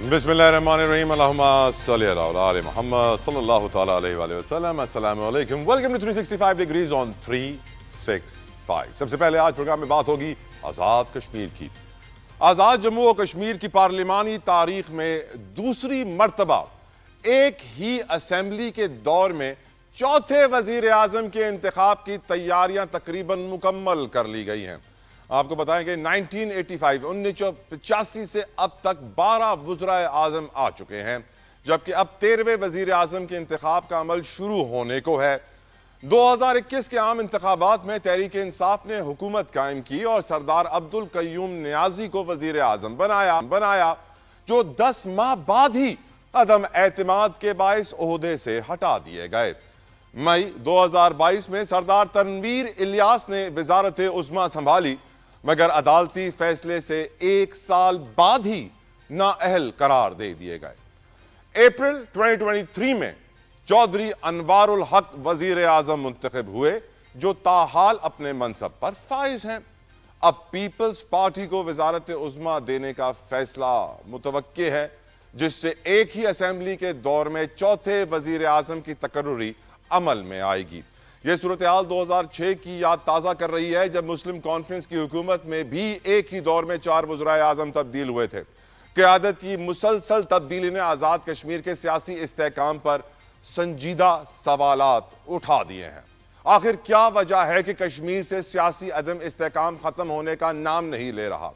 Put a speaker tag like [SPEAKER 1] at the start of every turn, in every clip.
[SPEAKER 1] बिस्मिल्लाहिर्रहमानिर्रहीम अल्लाहुम्मा सल्ली अला मुहम्मद सल्लल्लाहु तआला अलैहि वसल्लम। अस्सलामु अलैकुम। Welcome to 365 degrees on 365। सबसे पहले आज प्रोग्राम में बात होगी आज़ाद कश्मीर की। आज़ाद जम्मू और कश्मीर की पार्लिमानी तारीख में दूसरी मर्तबा एक ही असेंबली के दौर में चौथे वजीर आजम के इंतखाब की तैयारियां तकरीबन मुकम्मल कर ली गई हैं। आपको बताएं कि 1985 से अब तक 12 वज़राए आज़म आ चुके हैं, जबकि अब 13वें वज़ीर आज़म के इंतखाब का अमल शुरू होने को है। 2021 के आम इंतखाबात में तहरीक इंसाफ ने हुकूमत कायम की और सरदार अब्दुल कय्यूम नियाजी को वज़ीर आज़म बनाया, जो 10 माह बाद ही अदम एतमाद के बाइस ओहदे से हटा दिए गए। मई 2022 में सरदार तनवीर इलियास ने वज़ारत उज़्मा संभाली, मगर अदालती फैसले से 1 साल बाद ही नाअहल करार दे दिए गए। अप्रैल 2023 में चौधरी अनवारुल हक वजीर आजम मुंतखब हुए, जो ताहाल अपने मनसब पर फाइज हैं। अब पीपल्स पार्टी को वजारत उज़्मा देने का फैसला मुतवक्के है, जिससे एक ही असेंबली के दौर में चौथे वजीर आजम की तकर्रुरी अमल में आएगी। यह सूरत हाल 2006 की याद ताज़ा कर रही है, जब मुस्लिम कॉन्फ्रेंस की हुकूमत में भी एक ही दौर में 4 वज़राए आज़म तब्दील हुए थे। क़यादत की मुसलसल तब्दीली ने आज़ाद कश्मीर के सियासी इस्तेहकाम पर संजीदा सवालात उठा दिए हैं। आखिर क्या वजह है कि कश्मीर से सियासी अदम इस्तेहकाम खत्म होने का नाम नहीं ले रहा?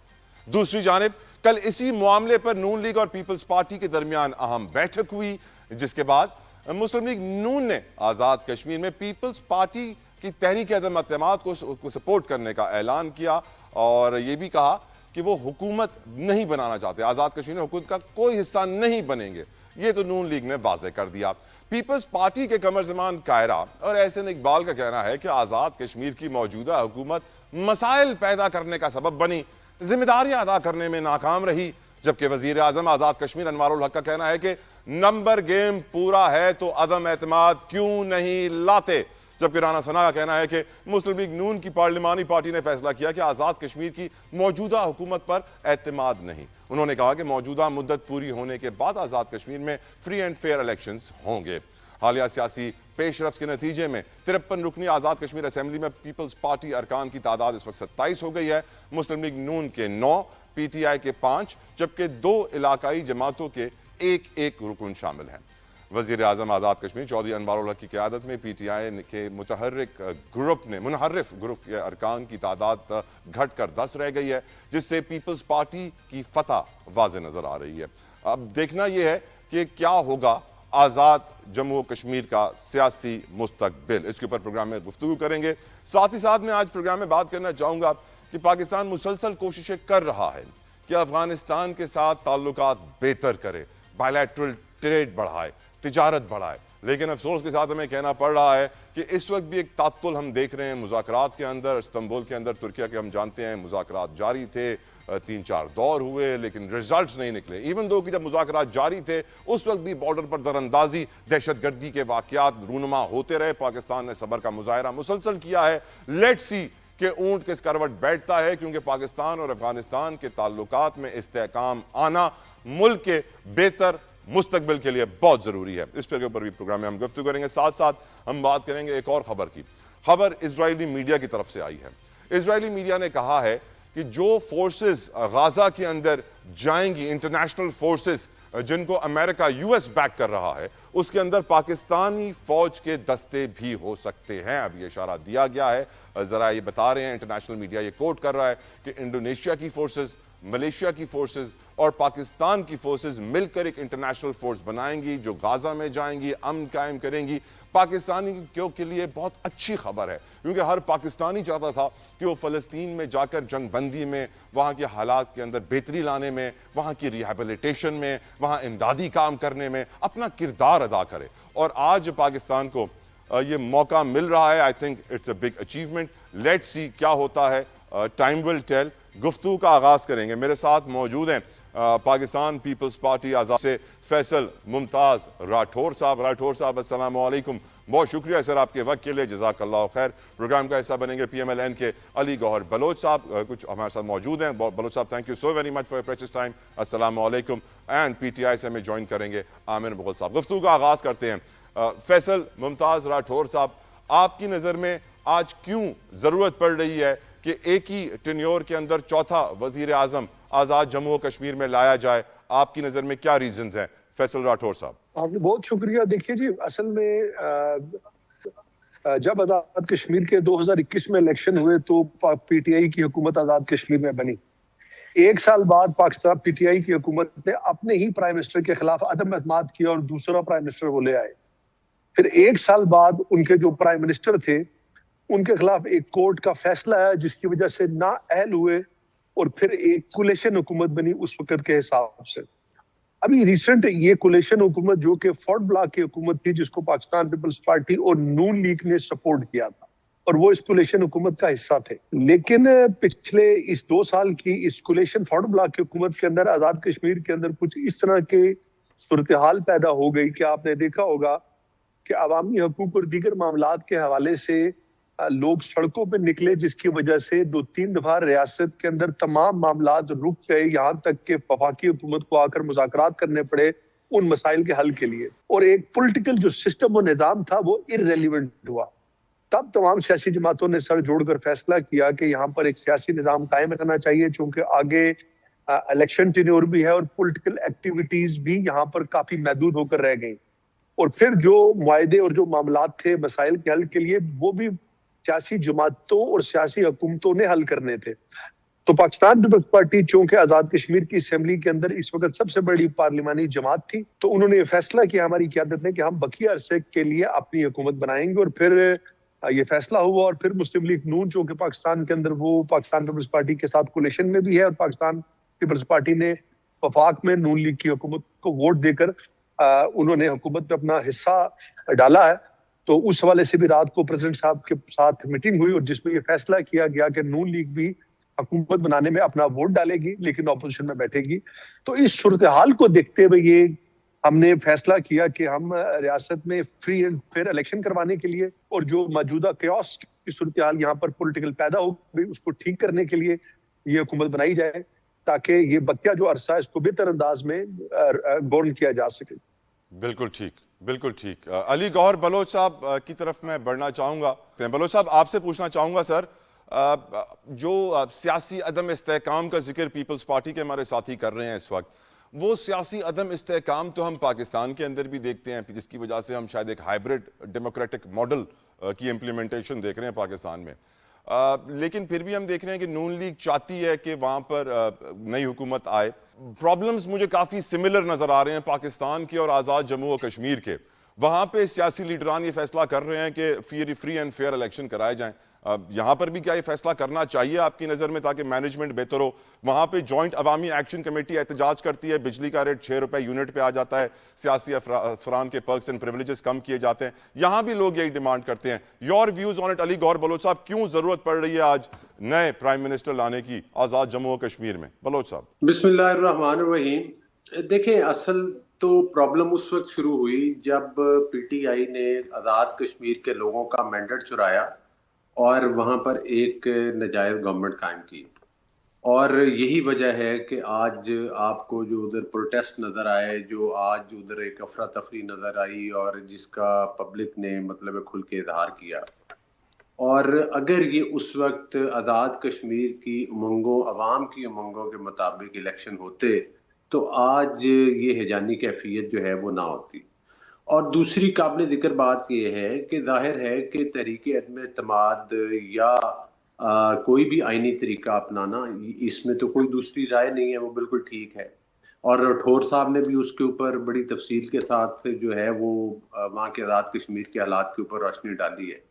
[SPEAKER 1] दूसरी जानिब कल इसी मामले पर नून लीग और पीपल्स पार्टी के दरमियान अहम बैठक हुई, जिसके बाद मुस्लिम लीग नून ने आज़ाद कश्मीर में पीपल्स पार्टी की तहरीक अदम एतमाद को सपोर्ट करने का ऐलान किया और यह भी कहा कि वो हुकूमत नहीं बनाना चाहते, आज़ाद कश्मीर में हुकूमत का कोई हिस्सा नहीं बनेंगे। ये तो नून लीग ने वाज़ेह कर दिया। पीपल्स पार्टी के कमर ज़मान कायरा और एहसन इकबाल का कहना है कि आज़ाद कश्मीर की मौजूदा हुकूमत मसाइल पैदा करने का सबब बनी, जिम्मेदारियां अदा करने में नाकाम रही। जबकि वजीर आजम आज़ाद कश्मीर अनवारुल हक का कहना है कि नंबर गेम पूरा है तो अदम एतमाद क्यों नहीं लाते। जबकि राना सना का कहना है कि मुस्लिम लीग नून की पार्लिमानी पार्टी ने फैसला किया कि आज़ाद कश्मीर की मौजूदा हुकूमत पर एतमाद नहीं। उन्होंने कहा कि मौजूदा मुद्दत पूरी होने के बाद आज़ाद कश्मीर में फ्री एंड फेयर इलेक्शंस होंगे। हालिया सियासी पेशरफ्त के नतीजे में 53 रुकनी आज़ाद कश्मीर असेंबली में पीपल्स पार्टी अरकान की तादाद इस वक्त 27 हो गई है। मुस्लिम लीग नून के 9, PTI के 5, जबकि 2 इलाकाई जमातों के एक रुकन शामिल हैं। वजीर आजम आज़ाद कश्मीर चौधरी अनवारुल हक की क़यादत में PTI के मुनहर्रिफ ग्रुप के अरकान की तादाद घटकर 10 रह गई है, जिससे पीपल्स पार्टी की फतह वाज़े नजर आ रही है। अब देखना यह है कि क्या होगा आज़ाद जम्मू कश्मीर का सियासी मुस्तकबिल। इसके ऊपर प्रोग्राम में गुफ्तगू करेंगे। साथ ही साथ मैं आज प्रोग्राम में बात करना चाहूँगा कि पाकिस्तान मुसलसल कोशिशें कर रहा है कि अफगानिस्तान के साथ ताल्लुकात बेहतर करे, बायलैटरल ट्रेड बढ़ाए, तिजारत बढ़ाए। लेकिन अफसोस के साथ हमें कहना पड़ रहा है कि इस वक्त भी एक तात्तुल हम देख रहे हैं मुज़ाकरात के अंदर। इस्तांबुल के अंदर तुर्किया के हम जानते हैं मुज़ाकरात जारी थे, 3-4 दौर हुए, लेकिन रिजल्ट्स नहीं निकले। इवन दो कि जब मुज़ाकरात जारी थे उस वक्त भी बॉर्डर पर दरअंदाजी, दहशतगर्दी के वाक़यात रूनुमा होते रहे। पाकिस्तान ने सब्र का मुजाहरा मुसलसल किया है। लेट्स सी कि ऊंट किस करवट बैठता है, क्योंकि पाकिस्तान और अफगानिस्तान के ताल्लुकात में इस्तेहकाम आना मुल्क के बेहतर मुस्तकबिल के लिए बहुत ज़रूरी है। इस पर के ऊपर भी प्रोग्राम में हम गुफ्तगू करेंगे। साथ साथ हम बात करेंगे एक और खबर की। खबर इजरायली मीडिया की तरफ से आई है। इजरायली मीडिया ने कहा है कि जो फोर्सेस गाजा के अंदर जाएंगी, इंटरनेशनल फोर्सेस जिनको अमेरिका US बैक कर रहा है, उसके अंदर पाकिस्तानी फौज के दस्ते भी हो सकते हैं। अब ये इशारा दिया गया है, जरा ये बता रहे हैं, इंटरनेशनल मीडिया ये कोट कर रहा है कि इंडोनेशिया की फोर्सेस, मलेशिया की फोर्सेस और पाकिस्तान की फोर्सेस मिलकर एक इंटरनेशनल फोर्स बनाएंगी जो गाजा में जाएंगी, अमन कायम करेंगी। पाकिस्तानियों के लिए बहुत अच्छी खबर है, क्योंकि हर पाकिस्तानी चाहता था कि वो फ़लस्तीन में जाकर जंग बंदी में, वहाँ के हालात के अंदर बेहतरी लाने में, वहाँ की रिहेबिलिटेशन में, वहाँ इमदादी काम करने में अपना किरदार अदा करे। और आज पाकिस्तान को ये मौका मिल रहा है। I think it's a big achievement. Let's see क्या होता है, टाइम विल टेल। गुफ्तगू का आगाज़ करेंगे। मेरे साथ मौजूद हैं पाकिस्तान पीपल्स पार्टी आज़ाद से फैसल मुमताज़ राठौर साहब अस्सलाम वालेकुम। बहुत शुक्रिया सर आपके वक्त के लिए, जज़ाकल्लाह खैर। प्रोग्राम का हिस्सा बनेंगे PMLN के अली गौहर बलोच साहब, कुछ हमारे साथ मौजूद हैं। बलोच साहब, thank you so very much for your precious time, अस्सलाम वालेकुम। एंड PTI से हमें ज्वाइन करेंगे आमिर मुगल साहब। गुफ्तगू का आगाज़ करते हैं। फैसल मुमताज़ राठौर साहब, आपकी नज़र में आज क्यों ज़रूरत पड़ रही है कि एक ही टेन्योर के अंदर चौथा वज़ीर आज़म आज़ाद जम्मू और कश्मीर में लाया जाए? आपकी नज़र में क्या रीजंस हैं फैसल राठौर साहब?
[SPEAKER 2] आपने बहुत शुक्रिया। देखिए जी, असल में जब आज़ाद कश्मीर के 2021 में इलेक्शन हुए तो PTI की हुकूमत आज़ाद कश्मीर में बनी। एक साल बाद पाकिस्तान PTI की हुकूमत ने अपने ही प्राइम मिनिस्टर के खिलाफ अदम एतमाद किया और दूसरा प्राइम मिनिस्टर वो ले आए। फिर एक साल बाद उनके जो प्राइम मिनिस्टर थे उनके खिलाफ एक कोर्ट का फैसला आया जिसकी वजह से ना अहल हुए और फिर एक कोलिशन हुकूमत बनी उस वक्त के हिसाब से। अभी रिसेंट ये कोलिशन हुकूमत जो कि फोर्थ ब्लॉक की हुकूमत थी जिसको पाकिस्तान पीपल्स पार्टी और नून लीग ने सपोर्ट किया था और वो इस कोलिशन हुकूमत का हिस्सा थे। लेकिन पिछले इस 2 साल की इस कोलिशन फोर्थ ब्लॉक की हुकूमत के अंदर आज़ाद कश्मीर के अंदर कुछ इस तरह के सूरत हाल पैदा हो गई कि आपने देखा होगा कि अवामी हकूक और दीगर मामलात के हवाले से लोग सड़कों पर निकले, जिसकी वजह से 2-3 दफा रियासत के अंदर तमाम मामलात रुक गए, यहाँ तक कि वफाकी हुकूमत को आकर मुज़ाकरात करने पड़े उन मसाइल के हल के लिए। और एक पॉलिटिकल जो सिस्टम और निज़ाम था वो इररेलेवेंट हुआ। तब तमाम सियासी जमातों ने सर जोड़कर फैसला किया कि यहाँ पर एक सियासी निज़ाम कायम रहना चाहिए, चूंकि आगे इलेक्शन टेन्योर भी है और पॉलिटिकल एक्टिविटीज भी यहाँ पर काफी महदूद होकर रह गई। और फिर जो मुआहदे और जो मामलात थे मसाइल के हल के लिए वो भी सियासी जमातों और सियासी हुकूमतों ने हल करने थे। तो पाकिस्तान पीपल्स पार्टी चूंकि आज़ाद कश्मीर की असेंबली के अंदर इस वक्त सबसे बड़ी पार्लिमानी जमात थी, तो उन्होंने ये फैसला किया हमारी क़यादत ने कि हम बकिया अरसे के लिए अपनी हुकूमत बनाएंगे। और फिर ये फैसला हुआ और फिर मुस्लिम लीग नून जो कि पाकिस्तान के अंदर वो पाकिस्तान पीपल्स पार्टी के साथ कोलिशन में भी है और पाकिस्तान पीपल्स पार्टी ने वफाक में नून लीग की हुकूमत को वोट देकर उन्होंने हुकूमत में अपना हिस्सा डाला है। तो उस हवाले से भी रात को प्रेसिडेंट साहब के साथ मीटिंग हुई और जिसमें ये फैसला किया गया कि नून लीग भी हुकूमत बनाने में अपना वोट डालेगी लेकिन ऑपोजिशन में बैठेगी। तो इस सूरत हाल को देखते हुए ये हमने फैसला किया कि हम रियासत में फ्री एंड फेयर इलेक्शन करवाने के लिए और जो मौजूदा कैओस की सूरत हाल यहाँ पर पॉलिटिकल पैदा हो गई उसको ठीक करने के लिए ये हुकूमत बनाई जाए ताकि ये बकिया जो अरसा है इसको बेहतर अंदाज में गवर्न किया जा सके।
[SPEAKER 1] बिल्कुल ठीक, बिल्कुल ठीक। अली गौहर बलोच साहब की तरफ मैं बढ़ना चाहूँगा। बलोच साहब, आपसे पूछना चाहूँगा सर, जो सियासी अदम इस्तेहकाम का जिक्र पीपल्स पार्टी के हमारे साथी कर रहे हैं इस वक्त, वो सियासी अदम इस्तेहकाम तो हम पाकिस्तान के अंदर भी देखते हैं, जिसकी वजह से हम शायद एक हाइब्रिड डेमोक्रेटिक मॉडल की इम्प्लीमेंटेशन देख रहे हैं पाकिस्तान में। लेकिन फिर भी हम देख रहे हैं कि नून लीग चाहती है कि वहाँ पर नई हुकूमत आए। प्रॉब्लम्स मुझे काफ़ी सिमिलर नज़र आ रहे हैं पाकिस्तान के और आज़ाद जम्मू और कश्मीर के। वहाँ पे सियासी लीडरान ये फैसला कर रहे हैं कि फ्री एंड फेयर इलेक्शन कराए जाएं। यहाँ पर भी क्या ये फैसला करना चाहिए आपकी नज़र में ताकि मैनेजमेंट बेहतर हो? वहाँ पे जॉइंट अवामी एक्शन कमेटी एहतजाज करती है, बिजली का रेट 6 रुपए यूनिट पे आ जाता है, सियासी अफरान के पर्क्स एंड प्रिविलेजेस कम किए जाते हैं। यहाँ भी लोग यही डिमांड करते हैं। Your views on it Ali Gauhar Baloch साहब, क्यों जरूरत पड़ रही है आज नए प्राइम मिनिस्टर लाने की आज़ाद जम्मू और कश्मीर में? बलोच साहब।
[SPEAKER 3] बिस्मिल्लाहिर्रहमानिर्रहीम। देखें, असल तो प्रॉब्लम उस वक्त शुरू हुई जब PTI ने आज़ाद कश्मीर के लोगों का मैंडेट चुराया और वहाँ पर एक नाजायज़ गवर्नमेंट कायम की। और यही वजह है कि आज आपको जो उधर प्रोटेस्ट नज़र आए, जो आज उधर एक अफरा तफरी नज़र आई और जिसका पब्लिक ने मतलब खुल के इजहार किया। और अगर ये उस वक्त आज़ाद कश्मीर की उमंगों, अवाम की उमंगों के मुताबिक इलेक्शन होते तो आज ये हिजानी कैफियत जो है वो ना होती। और दूसरी काबिल ज़िक्र बात यह है कि जाहिर है कि तहरीक अदम एतमाद या कोई भी आइनी तरीका अपनाना, इसमें तो कोई दूसरी राय नहीं है, वो बिल्कुल ठीक है। और राठौर साहब ने भी उसके ऊपर बड़ी तफसील के साथ जो है वो वहाँ के आज़ाद कश्मीर के हालात के ऊपर रोशनी डाली है।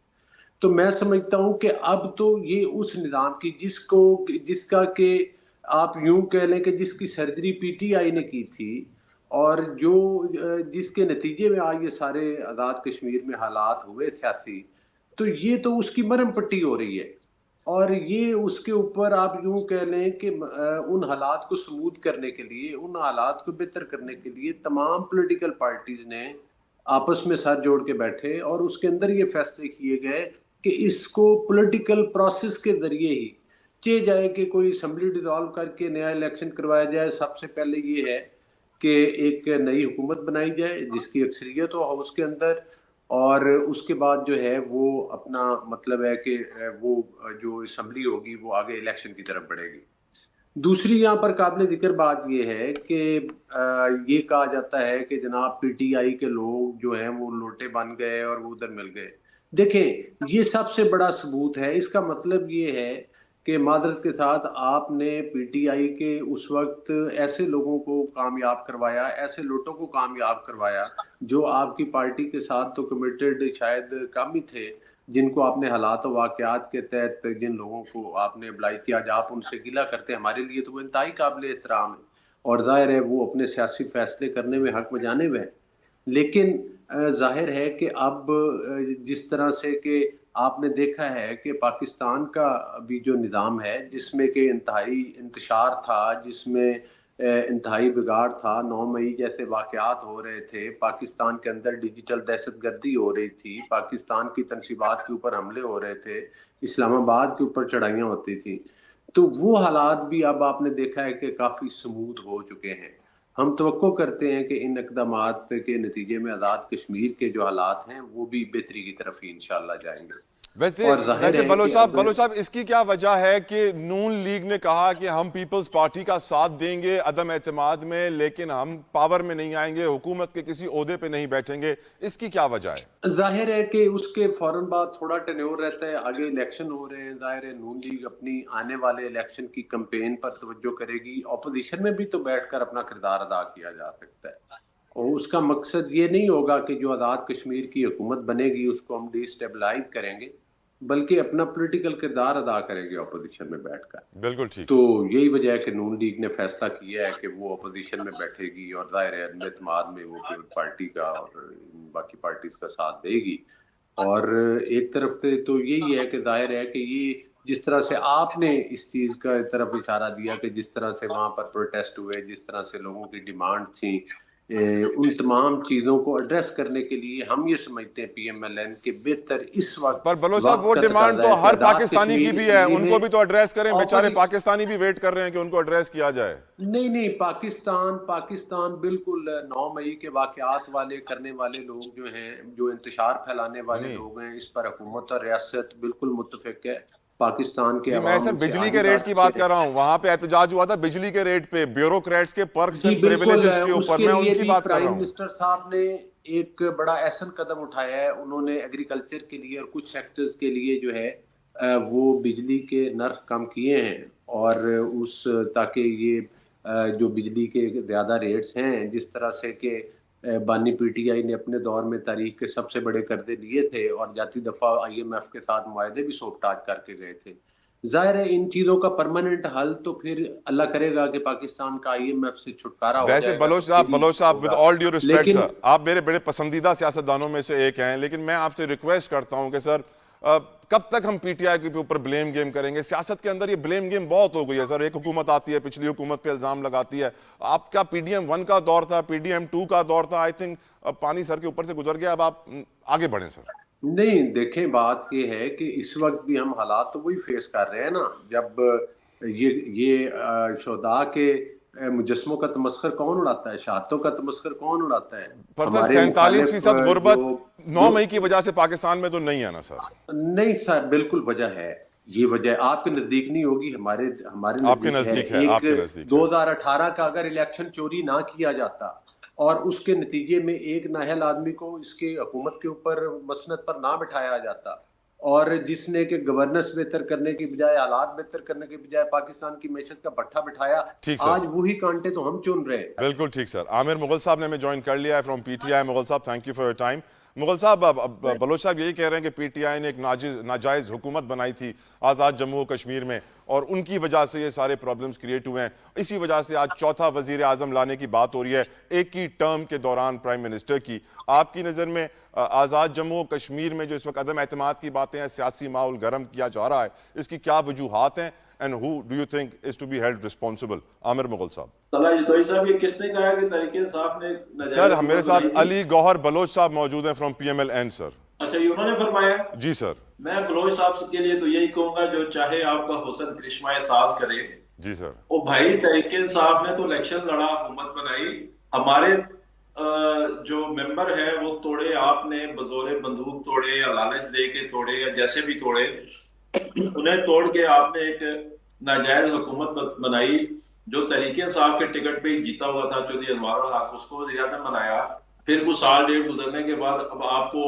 [SPEAKER 3] तो मैं समझता हूँ कि अब तो ये उस निज़ाम की जिसका कि आप यूं कह लें कि जिसकी सर्जरी PTI ने की थी और जो जिसके नतीजे में आज ये सारे आज़ाद कश्मीर में हालात हुए सियासी, तो ये तो उसकी मरहम पट्टी हो रही है। और ये उसके ऊपर आप यूं कह लें कि उन हालात को स्मूथ करने के लिए, उन हालात को बेहतर करने के लिए तमाम पॉलिटिकल पार्टीज ने आपस में सर जोड़ के बैठे और उसके अंदर ये फैसले किए गए कि इसको पॉलिटिकल प्रोसेस के जरिए ही चाहे जाए कि कोई असम्बली डिसॉल्व करके नया इलेक्शन करवाया जाए। सबसे पहले ये है कि एक नई हुकूमत बनाई जाए जिसकी अक्सरियत हो हाउस के अंदर, और उसके बाद जो है वो अपना मतलब है कि वो जो असम्बली होगी वो आगे इलेक्शन की तरफ बढ़ेगी। दूसरी यहाँ पर काबिल जिक्र बात ये है कि ये कहा जाता है कि जनाब पीटीआई के लोग जो हैं वो लोटे बन गए और वो उधर मिल गए। देखें, ये सबसे बड़ा सबूत है। इसका मतलब ये है कि मादरत के साथ आपने पीटीआई के उस वक्त ऐसे लोगों को कामयाब करवाया, ऐसे लोटों को कामयाब करवाया जो आपकी पार्टी के साथ तो कमिटेड शायद कम ही थे, जिनको आपने हालात वाकयात के तहत जिन लोगों को आपने अप्लाई किया, आज आप उनसे गिला करते, हमारे लिए तो वो इंतहाई काबिल एहतराम है और जाहिर है वो अपने सियासी फैसले करने में हक बजाने में है। लेकिन जाहिर है कि अब जिस तरह से कि आपने देखा है कि पाकिस्तान का अभी जो निज़ाम है जिसमें कि इंतहाई इंतशार था, जिसमें इंतहाई बिगाड़ था, 9 मई जैसे वाक़यात हो रहे थे, पाकिस्तान के अंदर डिजिटल दहशतगर्दी हो रही थी, पाकिस्तान की तनसीबात के ऊपर हमले हो रहे थे, इस्लामाबाद के ऊपर चढ़ाइयाँ होती थी, तो वो हालात भी अब आपने देखा है कि काफ़ी स्मूथ हो चुके हैं। हम तवक्को करते हैं कि इन इक़दामात के नतीजे में आज़ाद कश्मीर के जो हालात हैं वो भी बेहतरी की तरफ ही इंशाअल्लाह जाएंगे।
[SPEAKER 1] वैसे
[SPEAKER 3] और जाहिर
[SPEAKER 1] वैसे
[SPEAKER 3] है कि
[SPEAKER 1] बलोच साहब इसकी क्या वजह है कि नून लीग ने कहा कि हम पीपल्स पार्टी का साथ देंगे अदम एतमाद में, लेकिन हम पावर में नहीं आएंगे, हुकूमत के किसी ओहदे पे नहीं बैठेंगे, इसकी क्या वजह है?
[SPEAKER 3] जाहिर है कि उसके फौरन बाद थोड़ा टेन्योर रहता है, आगे इलेक्शन हो रहे हैं, जाहिर है नून लीग अपनी आने वाले इलेक्शन की कैंपेन पर तवज्जो करेगी। ऑपोजिशन में भी तो बैठकर अपना किरदार अदा किया जा सकता है और उसका मकसद ये नहीं होगा कि जो आज़ाद कश्मीर की हुकूमत बनेगी उसको हम डिस्टेबलाइज करेंगे, बल्कि अपना पॉलिटिकल किरदार अदा करेंगे ऑपोजिशन में बैठकर।
[SPEAKER 1] बिल्कुल ठीक।
[SPEAKER 3] तो यही वजह है कि नून लीग ने फैसला किया है कि वो अपोजिशन में बैठेगी और जाहिर है एतमाद में वो पीपल पार्टी का और बाकी पार्टीज का साथ देगी। और एक तरफ से तो यही है कि जाहिर है कि ये जिस तरह से आपने इस चीज़ का तरफ इशारा दिया कि जिस तरह से वहाँ पर प्रोटेस्ट हुए, जिस तरह से लोगों की डिमांड थी, उन तमाम चीज़ों को एड्रेस करने के लिए हम ये समझते हैं पीएमएलएन के बेहतर इस
[SPEAKER 1] पर बलोच साहब
[SPEAKER 3] वक्त
[SPEAKER 1] वो
[SPEAKER 3] का
[SPEAKER 1] डिमांड
[SPEAKER 3] तकाजा
[SPEAKER 1] तो
[SPEAKER 3] है कि
[SPEAKER 1] हर
[SPEAKER 3] आज़ाद
[SPEAKER 1] पाकिस्तानी की
[SPEAKER 3] कश्मीर
[SPEAKER 1] भी है, उनको
[SPEAKER 3] जिन्हें
[SPEAKER 1] भी तो एड्रेस करें, बेचारे
[SPEAKER 3] ऑपोजिशन
[SPEAKER 1] पाकिस्तानी भी वेट कर रहे हैं कि उनको एड्रेस किया जाए।
[SPEAKER 3] नहीं, पाकिस्तान बिल्कुल 9 मई के वाक़यात वाले करने वाले लोग जो हैं, जो इंतशार फैलाने वाले
[SPEAKER 1] नहीं
[SPEAKER 3] लोग हैं, इस पर हुकूमत और रियासत बिल्कुल मुत्तफ़िक़ है। पाकिस्तान के
[SPEAKER 1] नहीं, मैं
[SPEAKER 3] अवाम
[SPEAKER 1] सर
[SPEAKER 3] उनसे
[SPEAKER 1] बिजली
[SPEAKER 3] आही
[SPEAKER 1] के रेट
[SPEAKER 3] बात
[SPEAKER 1] की
[SPEAKER 3] के
[SPEAKER 1] बात कर रहा हूँ, वहां पे एहतजाज हुआ था बिजली के रेट पे, ब्यूरोक्रेट्स के पर्क्स
[SPEAKER 3] जी
[SPEAKER 1] एंड
[SPEAKER 3] बिल्कुल,
[SPEAKER 1] प्रिविलेजेस के ऊपर,
[SPEAKER 3] उसके
[SPEAKER 1] मैं
[SPEAKER 3] लिए
[SPEAKER 1] उनकी
[SPEAKER 3] भी
[SPEAKER 1] बात कर रहा
[SPEAKER 3] प्राइम
[SPEAKER 1] हूँ।
[SPEAKER 3] मिनिस्टर साहब ने एक बड़ा अहसन कदम उठाया है। उन्होंने एग्रीकल्चर के लिए और कुछ सेक्टर्स के लिए जो है वो बिजली के नर्ख कम किए हैं और उस ताकि ये जो बिजली के ज़्यादा रेट्स हैं, जिस तरह से कि बानी पीटीआई ने अपने दौर में तारीख के सबसे बड़े कर्जे लिए थे और जाती दफ़ा आईएमएफ के साथ मुआहदे भी सोखताज करके गए थे। ज़ाहिर है इन चीज़ों का परमानेंट हल तो फिर अल्लाह करेगा कि पाकिस्तान का आईएमएफ से छुटकारा हो
[SPEAKER 1] वैसे
[SPEAKER 3] जाएगा तो फिर ही
[SPEAKER 1] बलोच साहब विद
[SPEAKER 3] होगा।
[SPEAKER 1] ऑल ड्यू रिस्पेक्ट
[SPEAKER 3] लेकिन
[SPEAKER 1] सर, आप मेरे बड़े पसंदीदा सियासतदानों में से एक हैं, लेकिन मैं आपसे रिक्वेस्ट करता हूं कि सर कब तक हम पीटीआई के ऊपर ब्लेम गेम करेंगे? सियासत के अंदर ये ब्लेम गेम बहुत हो गई है सर। एक हुकूमत आती है, पिछली हुकूमत पे इल्जाम लगाती है। आपका पीडीएम 1 का दौर था, पीडीएम 2 का दौर था, आई थिंक पानी सर के ऊपर से गुजर गया, अब आप आगे बढ़ें सर।
[SPEAKER 3] नहीं, देखें बात ये है कि इस वक्त भी हम हालात तो वही फेस कर रहे हैं ना। जब ये शुहदा के मुजस्मों का तमस्खर कौन उड़ाता है, शहादतों का तमस्खर कौन उड़ाता है?
[SPEAKER 1] पर सर
[SPEAKER 3] हमारे मुखालिफ
[SPEAKER 1] 47%
[SPEAKER 3] जो
[SPEAKER 1] गुर्बत 9
[SPEAKER 3] जो
[SPEAKER 1] मई की वजह से पाकिस्तान में तो नहीं है ना सर?
[SPEAKER 3] नहीं सर, बिल्कुल वजह है। ये वजह आपके नजदीक नहीं होगी, हमारे हमारे
[SPEAKER 1] आपके
[SPEAKER 3] नजदीक है।
[SPEAKER 1] नजदीक है,
[SPEAKER 3] एक
[SPEAKER 1] आपके नजदीक है।
[SPEAKER 3] 2018 का अगर इलेक्शन चोरी ना किया जाता और उसके नतीजे में एक नाहल आदमी को इसके हुकूमत के ऊपर मसनद पर ना बिठाया जाता और जिसने के गवर्नेंस बेहतर करने की बजाय, हालात बेहतर करने की बजाय पाकिस्तान की मैशत का भट्ठा बिठाया,
[SPEAKER 1] ठीक सर,
[SPEAKER 3] आज वही कांटे तो हम चुन रहे हैं।
[SPEAKER 1] बिल्कुल ठीक सर। आमिर मुगल साहब ने हमें ज्वाइन कर लिया है फ्रॉम पीटीआई। मुगल साहब, thank you for your time. Mughal साहब, अब बलोच साहब यही कह रहे हैं कि पीटीआई ने एक नाजायज हुकूमत बनाई थी आज़ाद जम्मू कश्मीर में और उनकी वजह से ये सारे प्रॉब्लम्स क्रिएट हुए हैं। इसी वजह से आज चौथा वजीर आज़म लाने की बात हो रही है एक ही टर्म के दौरान प्राइम मिनिस्टर की। आपकी नज़र में आज़ाद जम्मू कश्मीर में जो इस वक्त अदम एतमाद की बातें हैं, सियासी माहौल गर्म किया जा रहा है, इसकी क्या वजूहात हैं and who do you think is to be held responsible? Aamir Mughal साहब।
[SPEAKER 4] साहब, ये किसने कहा कि तरीके इंसाफ ने
[SPEAKER 1] सर, मेरे साथ अली गौहर बलोच साहब मौजूद हैं फ्रॉम PMLN सर।
[SPEAKER 4] अच्छा, ये उन्होंने फरमाया?
[SPEAKER 1] जी सर।
[SPEAKER 4] मैं बलोच साहब के लिए तो यही कहूंगा, जो चाहे आपका हुस्न करिश्मा साज करे।
[SPEAKER 1] जी सर।
[SPEAKER 4] ओ भाई, तरीके इंसाफ ने तो इलेक्शन लड़ा, हुकूमत बनाई, हमारे जो मेंबर है वो तोड़े, आपने बजोरे बंदूक तोड़े या लालच दे के तोड़े या जैसे भी तोड़े, उन्हें तोड़ के आपने एक नाजायज हुकूमत बनाई। जो तरीके इंसाफ के टिकट पे ही जीता हुआ था चौधरी अनवारुल हक, उसको वज़ीर-ए-आज़म बनाया। फिर कुछ साल डेढ़ गुजरने के बाद अब आपको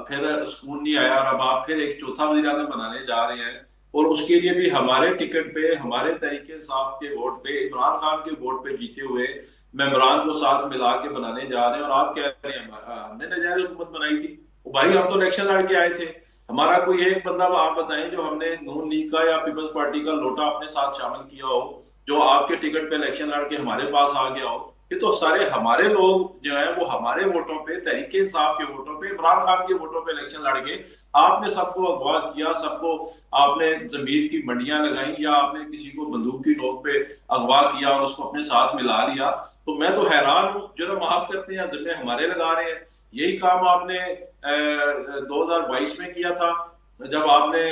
[SPEAKER 4] फिर सुकून नहीं आया और अब आप फिर एक चौथा वज़ीर-ए-आज़म बनाने जा रहे हैं, और उसके लिए भी हमारे टिकट पे, हमारे तरीके इंसाफ के वोट पे, इमरान खान के वोट पे जीते हुए मेंबरान को साथ मिला के बनाने जा रहे हैं। और आप कह रहे हैं हमने नाजायज हुकूमत बनाई थी। भाई, हम तो इलेक्शन लड़ के आए थे, हमारा कोई एक बंदा आप बताएं जो हमने नून लीग का या पीपल्स पार्टी का लोटा अपने साथ शामिल किया हो, जो आपके टिकट पे इलेक्शन लड़ के हमारे पास आ गया हो। ये तो सारे हमारे लोग जो है वो हमारे वोटों पे, तहरीके इंसाफ के वोटों पे, इमरान खान के वोटों पे इलेक्शन लड़ गए। आपने सबको अगवा किया, सबको आपने जमीर की मंडियां लगाई या आपने किसी को बंदूक की नोक पे अगवा किया और उसको अपने साथ मिला लिया। तो मैं तो हैरान हूँ, जुर्म आप करते हैं, जिम्मे हमारे लगा रहे हैं। यही काम आपने 2022 में किया था जब आपने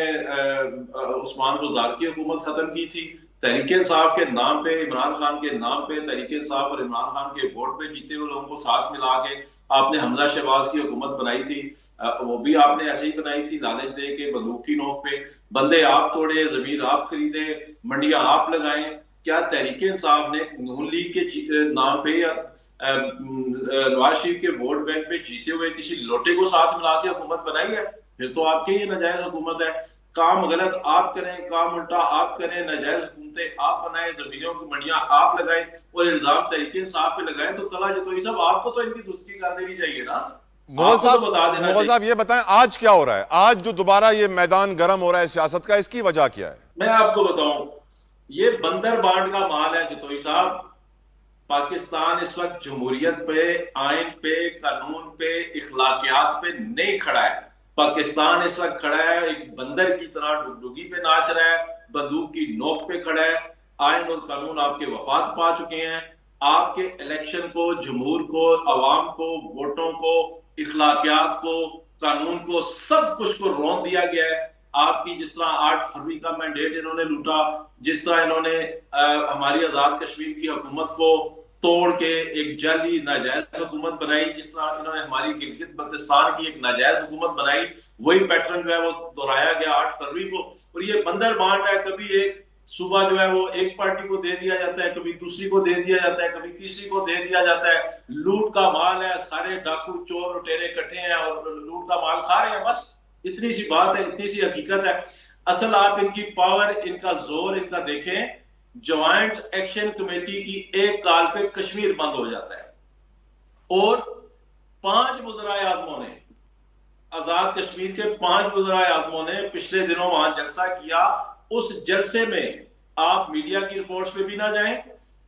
[SPEAKER 4] उस्मान बुज़दार की हुकूमत खत्म की थी। तहरीके इंसाफ के नाम पे, इमरान खान के नाम पे, तहरीके इंसाफ और इमरान खान के वोट पे जीते हुए लोगों को साथ मिला के आपने हमजा शहबाज की हुकूमत बनाई थी। वो भी आपने ऐसे ही बनाई थी, लालच दे के, बंदूक की नोक पे। बंदे आप तोड़े, जमीन आप खरीदे, मंडियां आप लगाएं। क्या तहरीके इंसाफ ने नून लीग के नाम पे या नवाज शरीफ के वोट बैंक पे जीते हुए किसी लोटे को साथ मिला के हुकूमत बनाई है? फिर तो आपके ये नाजायज हुकूमत है। काम गलत आप करें, काम उल्टा आप करें, नाजायज हुकूमतें आप बनाएं, जमीनों की मंडियां आप लगाएं और इल्जाम तहरीके इंसाफ पे लगाएं, तो तला जतोई साहब आपको तो इनकी दुरुस्ती कर देनी चाहिए ना।
[SPEAKER 1] मुगल साहब ये बताएं आज क्या हो रहा है? आज जो दोबारा ये मैदान गर्म हो रहा है सियासत का, इसकी वजह क्या है?
[SPEAKER 4] मैं आपको बताऊं, ये बंदर बांट का माल है जतोई साहब। पाकिस्तान इस वक्त जमहूरियत पे, आइन पे, कानून पे, इखलाकियात पे नहीं खड़ा है। पाकिस्तान इस वक्त खड़ा है एक बंदर की तरह, डुगडुगी पे नाच रहा है, बंदूक की नोक पे खड़ा है। आइन और कानून आपके वफात पा चुके हैं। आपके इलेक्शन को, जमहूर को, अवाम को, वोटों को, इखलाकियात को, कानून को, सब कुछ को रौंद दिया गया है। आपकी जिस तरह 8 फरवरी का मैंडेट इन्होंने लूटा, जिस तरह इन्होंने हमारी आजाद कश्मीर की हुकूमत को तोड़ के एक जाली नाजायज हुकूमत बनाई, जिस तरह इन्होंने हमारी गिलगित बल्तिस्तान की एक नाजायज हुकूमत बनाई, वही पैटर्न जो है वो दोहराया गया 8 फरवरी को। और ये बंदर बांट है, कभी एक सुबह जो है वो एक पार्टी को दे दिया जाता है, कभी दूसरी को दे दिया जाता है, कभी तीसरी को दे दिया जाता है। लूट का माल है, सारे डाकू चोर लुटेरे इकट्ठे हैं और लूट का माल खा रहे हैं। बस इतनी सी बात है, इतनी सी हकीकत है। असल आप इनकी पावर, इनका जोर, इनका देखें, ज्वाइंट एक्शन कमेटी की एक कॉल पे कश्मीर बंद हो जाता है और 5 वज़राए आज़मों ने, आजाद कश्मीर के 5 वज़राए आज़मों ने पिछले दिनों वहां जलसा किया। उस जलसे में आप मीडिया की रिपोर्ट्स पे भी ना जाएं,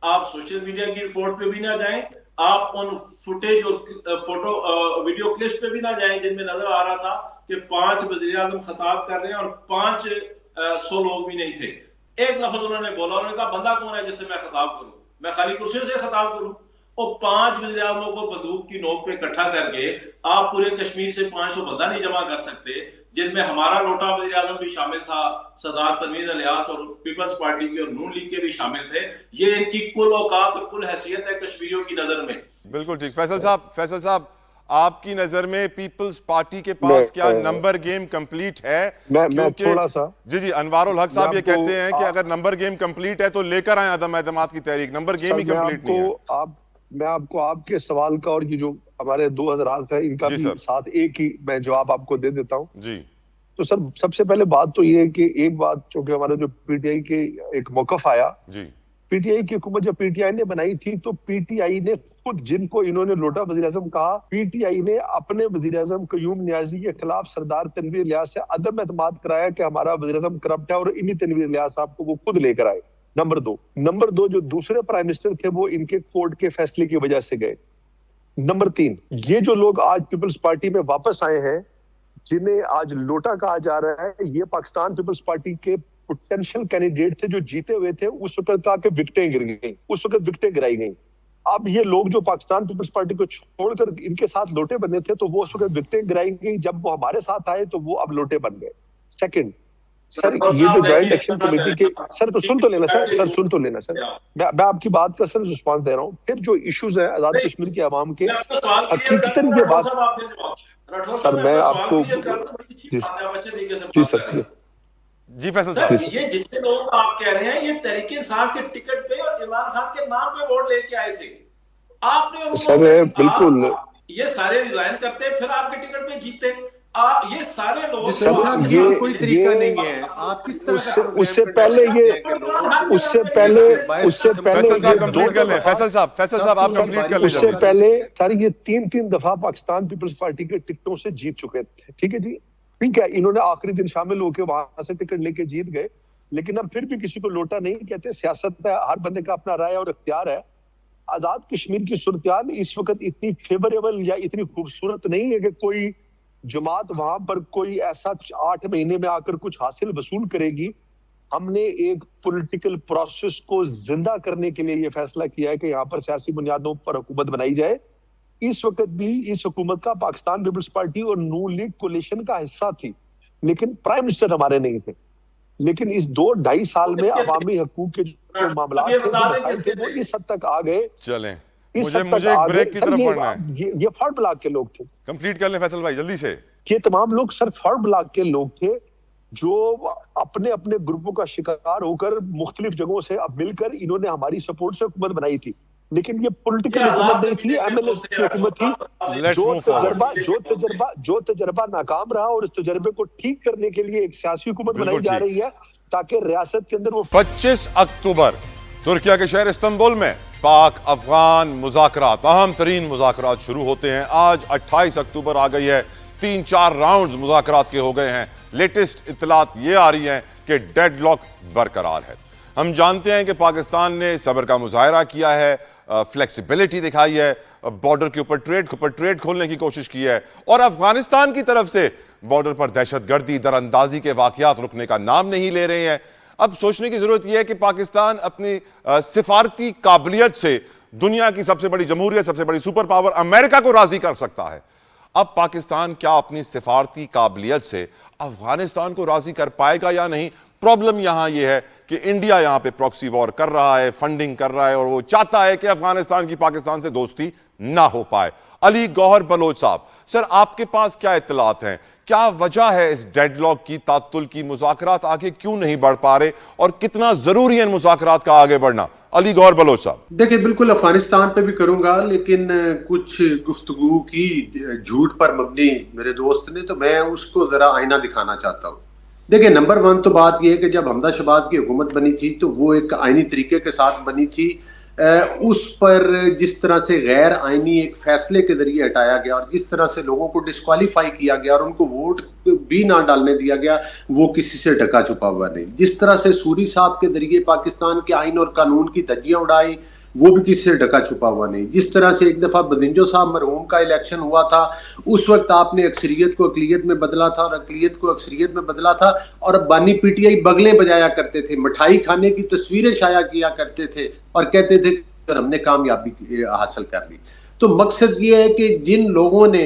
[SPEAKER 4] आप सोशल मीडिया की रिपोर्ट पे भी ना जाएं, आप उन फुटेज और फोटो वीडियो क्लिप्स पे भी ना जाएं जिनमें नजर आ रहा था कि 5 वज़ीर आज़म खिताब कर रहे हैं और 500 लोग भी नहीं थे। एक लफ्ज उन्होंने बोला, उन्होंने कहा बंदा कौन है जिससे मैं खिताब करूं, मैं खाली कुर्सियों से खिताब करूं। और 5 वज़ीर आज़मों को बंदूक की नोक पे इकट्ठा करके आप पूरे कश्मीर से 500 बंदा नहीं जमा कर सकते, जिनमें हमारा लोटा वज़ीर आज़म भी शामिल था, सरदार तनवीर इलियास, और पीपल्स पार्टी के और नून लीग के भी शामिल थे। ये इनकी कुल औकात और कुल हैसियत है कश्मीरियों की नजर में।
[SPEAKER 1] बिल्कुल ठीक। फैसल साहब, आपकी नजर में पीपल्स पार्टी के पास क्या नंबर गेम कंप्लीट है?
[SPEAKER 2] मैं थोड़ा सा
[SPEAKER 1] जी अनवारुल हक साहब ये कहते हैं कि अगर नंबर गेम कंप्लीट है तो लेकर आए अदम एतमाद की तहरीक। नंबर गेम ही कंप्लीट नहीं है।
[SPEAKER 2] मैं आपको आपके सवाल का और ये जो हमारे 2 हज़रात है इनका भी साथ एक ही मैं जवाब आपको दे देता हूँ
[SPEAKER 1] जी।
[SPEAKER 2] तो सर, सबसे पहले बात तो ये है कि एक बात जो कि हमारे जो पीटीआई के एक मौकफ आया
[SPEAKER 1] जी
[SPEAKER 2] पीटीआई की हुकूमत जब पीटीआई ने बनाई थी तो पीटीआई ने खुद, जिनको इन्होंने लोटा वज़ीर-ए-आज़म कहा, पीटीआई ने अपने वज़ीर-ए-आज़म क़य्यूम नियाज़ी के खिलाफ सरदार तनवीर इलियास से अदम एतमाद कराया कि हमारा वज़ीर-ए-आज़म करप्ट है, और इन्हीं तनवीर इलियास साहब को वो खुद लेकर आए। नंबर दो, जो दूसरे प्राइम मिनिस्टर थे वो इनके कोर्ट के फैसले की वजह से गए। नंबर 3, ये जो लोग आज पीपल्स पार्टी में वापस आए हैं, जिन्हें आज लोटा कहा जा रहा है, ये पाकिस्तान पीपल्स पार्टी के पोटेंशियल कैंडिडेट थे जो जीते हुए थे। उस वक्त आके विकेटें गिर गई, उस वक्त विकेटें गिराई गई। अब ये लोग जो पाकिस्तान पीपल्स पार्टी को छोड़कर इनके साथ लोटे बने थे, तो वो उस वक्त विकेटें गिराई गई। जब वो हमारे साथ आए तो वो अब लोटे बन गए। सेकंड, सर ये जो जॉइंट एक्शन कमेटी के, सर तो सुन तो लेना सर सुन तो लेना सर, मैं आपकी बात का सर रिस्पॉन्स दे रहा हूँ। फिर जो इश्यूज हैं आजाद कश्मीर के अवाम के, हकीकतन ये बात, सर मैं आपको, जी सर,
[SPEAKER 1] जी फैसल साहब,
[SPEAKER 4] ये जितने लोग आप कह रहे हैं ये तहरीक इंसाफ के टिकट पे और इमरान खान के नाम पे वोट लेके आए थे। आपने उनको,
[SPEAKER 2] सर बिल्कुल,
[SPEAKER 4] ये सारे रिजाइन करते फिर आपके टिकट पे जीते। ये सारे लोग,
[SPEAKER 3] ये कोई तरीका नहीं है। आप किस तरह
[SPEAKER 2] उससे पहले
[SPEAKER 1] फैसल साहब कंप्लीट कर लें। फैसल साहब आप कंप्लीट कर लें।
[SPEAKER 2] उससे पहले सर ये 3 दफा पाकिस्तान पीपल्स पार्टी के टिकटों से जीत चुके थे। ठीक है जी, ठीक है, इन्होंने आखिरी दिन शामिल होकर वहां से टिकट लेके जीत गए, लेकिन हम फिर भी किसी को लोटा नहीं कहते। सियासत है, हर बंदे का अपना राय और इख्तियार है। आजाद कश्मीर की सूरत इस वक्त इतनी फेवरेबल या इतनी खूबसूरत नहीं है कि कोई जमात वहां पर कोई ऐसा 8 महीने में आकर कुछ हासिल वसूल करेगी। हमने एक पॉलिटिकल प्रोसेस को जिंदा करने के लिए यह फैसला किया है कि यहाँ पर सियासी बुनियादों पर हुकूमत बनाई जाए। इस वक्त भी इस हुकूमत का पाकिस्तान पीपल्स पार्टी और नून लीग कोलिशन का हिस्सा थी, लेकिन प्राइम मिनिस्टर हमारे नहीं थे। लेकिन इस 2-2.5 साल में अवामी हकूक के जो मामला थे, वो इस हद तक आ गए।
[SPEAKER 1] चलें, मुझे एक ब्रेक की तरफ बढ़ना है।
[SPEAKER 2] ये फर्ड ब्लॉक के लोग थे।
[SPEAKER 1] कंप्लीट कर लें फैसल भाई जल्दी से।
[SPEAKER 2] ये तमाम लोग सर फर्ड ब्लॉक के लोग थे जो अपने अपने ग्रुपों का शिकार होकर मुख्तलिफ जगहों से अब मिलकर इन्होंने हमारी सपोर्ट से हुकूमत बनाई थी। लेकिन ये पॉलिटिकल हुकूमत नहीं थी, एमएलए की हुकूमत थी। जो तजर्बा नाकाम रहा और इस तजर्बे को ठीक करने के लिए एक सियासी हुकूमत बनाई जा रही है ताकि रियासत के अंदर वो
[SPEAKER 1] 25 अक्टूबर तुर्किया के शहर इस्तांबुल में पाक अफगान मुज़ाकरात, अहम तरीन मुज़ाकरात शुरू होते हैं। आज 28 अक्टूबर आ गई है, 3-4 राउंड मुज़ाकरात के हो गए हैं। लेटेस्ट इत्तलात ये आ रही हैं कि डेडलॉक बरकरार है। हम जानते हैं कि पाकिस्तान ने सब्र का मुजाहरा किया है, फ्लेक्सिबिलिटी दिखाई है, बॉर्डर के ऊपर ट्रेड खोलने की कोशिश की है, और अफगानिस्तान की तरफ से बॉर्डर पर दहशतगर्दी, दरअंदाजी के वाकयात रुकने का नाम नहीं ले रहे हैं। अब सोचने की जरूरत यह है कि पाकिस्तान अपनी सिफारती काबिलियत से दुनिया की सबसे बड़ी जमहूरियत, सबसे बड़ी सुपर पावर अमेरिका को राजी कर सकता है। अब पाकिस्तान क्या अपनी सिफारती काबिलियत से अफगानिस्तान को राजी कर पाएगा या नहीं? प्रॉब्लम यहां यह है कि इंडिया यहां पे प्रॉक्सी वॉर कर रहा है, फंडिंग कर रहा है, और वो चाहता है कि अफगानिस्तान की पाकिस्तान से दोस्ती ना हो पाए। अली गौहर बलोच साहब, सर आपके पास क्या इत्तलात हैं? क्या वजह है इस डेडलॉक की, तात्तुल की? मुज़ाकरात आगे क्यों नहीं बढ़ पा रहे और कितना जरूरी है इन मुज़ाकरात का आगे बढ़ना? अली गौहर बलोच साहब।
[SPEAKER 3] देखिए, बिल्कुल अफगानिस्तान पे भी करूंगा, लेकिन कुछ गुफ्तगू की झूठ पर मबनी मेरे दोस्त ने, तो मैं उसको जरा आईना दिखाना चाहता हूँ। देखिए, नंबर 1 तो बात यह है कि जब हमदा शहबाज की हुकूमत बनी थी तो वो एक आईनी तरीके के साथ बनी थी। उस पर जिस तरह से गैर आईनी एक फैसले के जरिए हटाया गया और जिस तरह से लोगों को डिस्क्वालीफाई किया गया और उनको वोट भी ना डालने दिया गया, वो किसी से ढका छुपा हुआ नहीं। जिस तरह से सूरी साहब के जरिए पाकिस्तान के आइन और कानून की धज्जियां उड़ाई, वो भी किसी से ढका छुपा हुआ नहीं। जिस तरह से एक दफा बदिंजो साहब मरहूम का इलेक्शन हुआ था, उस वक्त आपने अक्सरियत को अकलियत में बदला था और अकलियत को अक्सरियत में बदला था, और बानी पीटीआई बगलें बजाया करते थे, मिठाई खाने की तस्वीरें शाया किया करते थे और कहते थे कि हमने कामयाबी हासिल कर ली। तो मकसद ये है कि जिन लोगों ने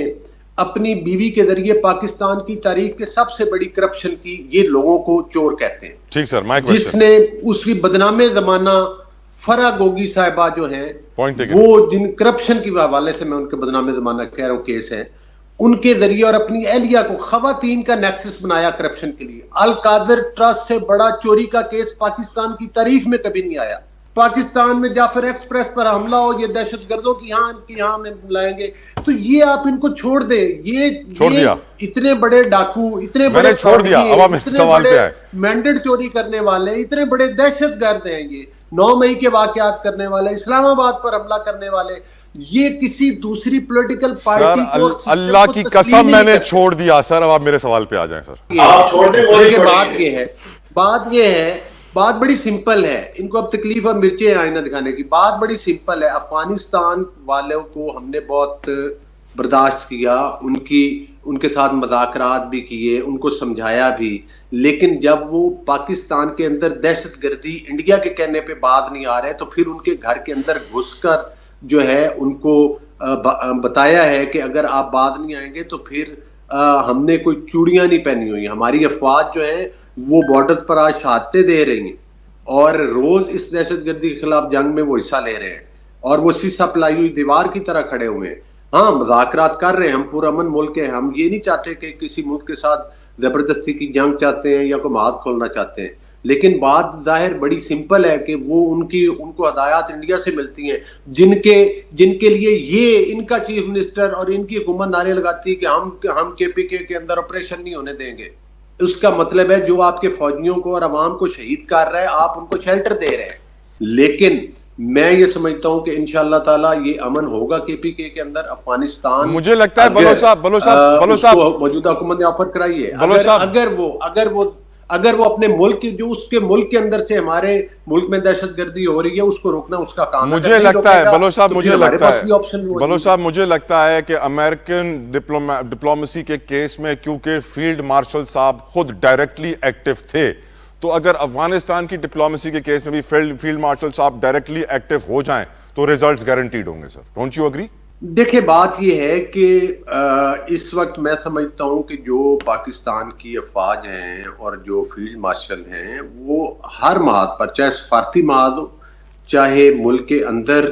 [SPEAKER 3] अपनी बीवी के जरिए पाकिस्तान की तारीख के सबसे बड़ी करप्शन की, ये लोगों को चोर कहते हैं।
[SPEAKER 1] ठीक सर,
[SPEAKER 3] जिसने उसकी बदनामे जमाना फरा गोगी साहिबा जो हैं, वो जिन करप्शन के हवाले से मैं उनके बदनामे जमाना कह रहा हूँ केस है, उनके जरिए और अपनी एहलिया को खवातीन का नेक्सस बनाया करप्शन के लिए। अल कादर ट्रस्ट से बड़ा चोरी का केस पाकिस्तान की तारीख में कभी नहीं आया। पाकिस्तान में जाफर एक्सप्रेस पर हमला हो, ये दहशतगर्दों की यहाँ में बुलाएंगे, तो ये आप इनको छोड़ दे। ये इतने बड़े डाकू, इतने बड़े
[SPEAKER 1] छोड़ दिया, इतने बड़े
[SPEAKER 3] मैंडेट चोरी करने वाले, इतने बड़े दहशतगर्द हैं, ये 9 मई के वाकयात करने वाले, इस्लामाबाद पर हमला करने वाले, ये किसी दूसरी पॉलिटिकल पार्टी को,
[SPEAKER 1] अल्लाह की कसम मैंने छोड़ दिया सर। अब आप मेरे सवाल पे आ जाएं सर।
[SPEAKER 4] आप छोड़ दें।
[SPEAKER 3] बात बड़ी सिंपल है। इनको अब तकलीफ और मिर्चें आईना दिखाने की बात बड़ी सिंपल है। अफगानिस्तान वालों को हमने बहुत बर्दाश्त किया, उनके साथ मुज़ाकरात भी किए, उनको समझाया भी, लेकिन जब वो पाकिस्तान के अंदर दहशतगर्दी इंडिया के कहने पे बात नहीं आ रहे, तो फिर उनके घर के अंदर घुसकर जो है उनको बताया है कि अगर आप बाद नहीं आएंगे तो फिर हमने कोई चूड़ियां नहीं पहनी हुई। हमारी अफवाज जो है वो बॉर्डर पर आज शहादतें दे रही हैं और रोज इस दहशतगर्दी के खिलाफ जंग में वो हिस्सा ले रहे हैं और वो शीशा पलाई हुई दीवार की तरह खड़े हुए हैं। हाँ, मुज़ाकरात कर रहे हैं, हम पुरअमन मुल्क है, हम ये नहीं चाहते कि किसी मुल्क के साथ जबरदस्ती की जंग चाहते हैं या कोई हाथ खोलना चाहते हैं, लेकिन बात जाहिर बड़ी सिंपल है कि वो उनको हदायत इंडिया से मिलती हैं, जिनके लिए ये इनका चीफ मिनिस्टर और इनकी हुकूमत नारे लगाती है कि हम KPK के अंदर ऑपरेशन नहीं होने देंगे। उसका मतलब है जो आपके फौजियों को और अवाम को शहीद कर रहा है, आप उनको शेल्टर दे रहे हैं। लेकिन मैं ये समझता हूं कि इंशाअल्लाह ताला ये अमन होगा KPK के अंदर। अफगानिस्तान,
[SPEAKER 1] मुझे लगता है बलोच साहब
[SPEAKER 3] मौजूदा हुकूमत ने ऑफर कराई है, अगर वो अपने मुल्क की, जो उसके मुल्क के अंदर से हमारे मुल्क में दहशतगर्दी हो रही है, उसको रोकना उसका काम है।
[SPEAKER 1] मुझे लगता है बलोच साहब, मुझे लगता है कि अमेरिकन डिप्लोमेसी के केस में क्योंकि फील्ड मार्शल साहब खुद डायरेक्टली एक्टिव थे, तो अगर अफगानिस्तान की डिप्लोमेसी के केस में भी फील्ड मार्शल साहब डायरेक्टली एक्टिव हो जाएं तो रिजल्ट्स गारंटीड होंगे सर। Don't you agree?
[SPEAKER 3] देखिए, बात यह है कि इस वक्त मैं समझता हूं कि जो पाकिस्तान की अफवाज हैं और जो फील्ड मार्शल हैं, वो हर महाद पर, चाहे सफारती महाद हो, चाहे मुल्क के अंदर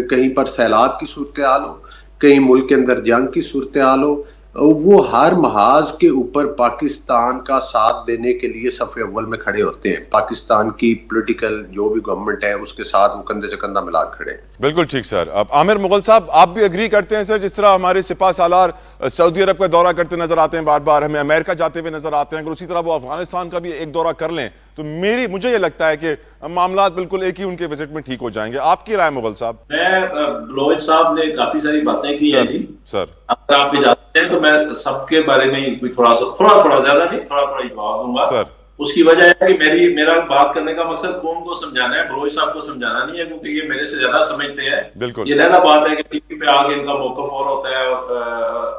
[SPEAKER 3] कहीं पर सैलाब की सूरत हाल हो, कहीं मुल्क के अंदर जंग की सूरत हाल हो, वो हर महाज के ऊपर पाकिस्तान का साथ देने के लिए सफ़े अव्वल में खड़े होते हैं। पाकिस्तान की पॉलिटिकल जो भी गवर्नमेंट है उसके साथ वो कंधे से कंधा मिला खड़े हैं।
[SPEAKER 1] बिल्कुल ठीक सर। अब आमिर मुगल साहब, आप भी एग्री करते हैं सर, जिस तरह हमारे सिपा सालार सऊदी अरब का दौरा करते नजर आते हैं, बार बार हमें अमेरिका जाते हुए नजर आते हैं, अगर उसी तरह वो अफगानिस्तान का भी एक दौरा कर लें तो मुझे ये लगता है कि मामला बिल्कुल एक ही उनके विजिट में ठीक हो जाएंगे। आपकी राय मुगल साहब?
[SPEAKER 4] बलोच साहब ने काफी सारी बातें की हैं जी
[SPEAKER 1] सर।
[SPEAKER 4] अगर आप इजाजत दें तो मैं सबके बारे में कोई थोड़ा ज्यादा नहीं, थोड़ा जवाब दूंगा सर। उसकी वजह है कि मेरा बात करने का मकसद कौम को समझाना है, बलोच साहब को समझाना नहीं है, क्योंकि ये मेरे से ज्यादा समझते हैं।
[SPEAKER 1] बिल्कुल,
[SPEAKER 4] ये लहला बात है कि टीवी पे आगे इनका मौकफ और होता है और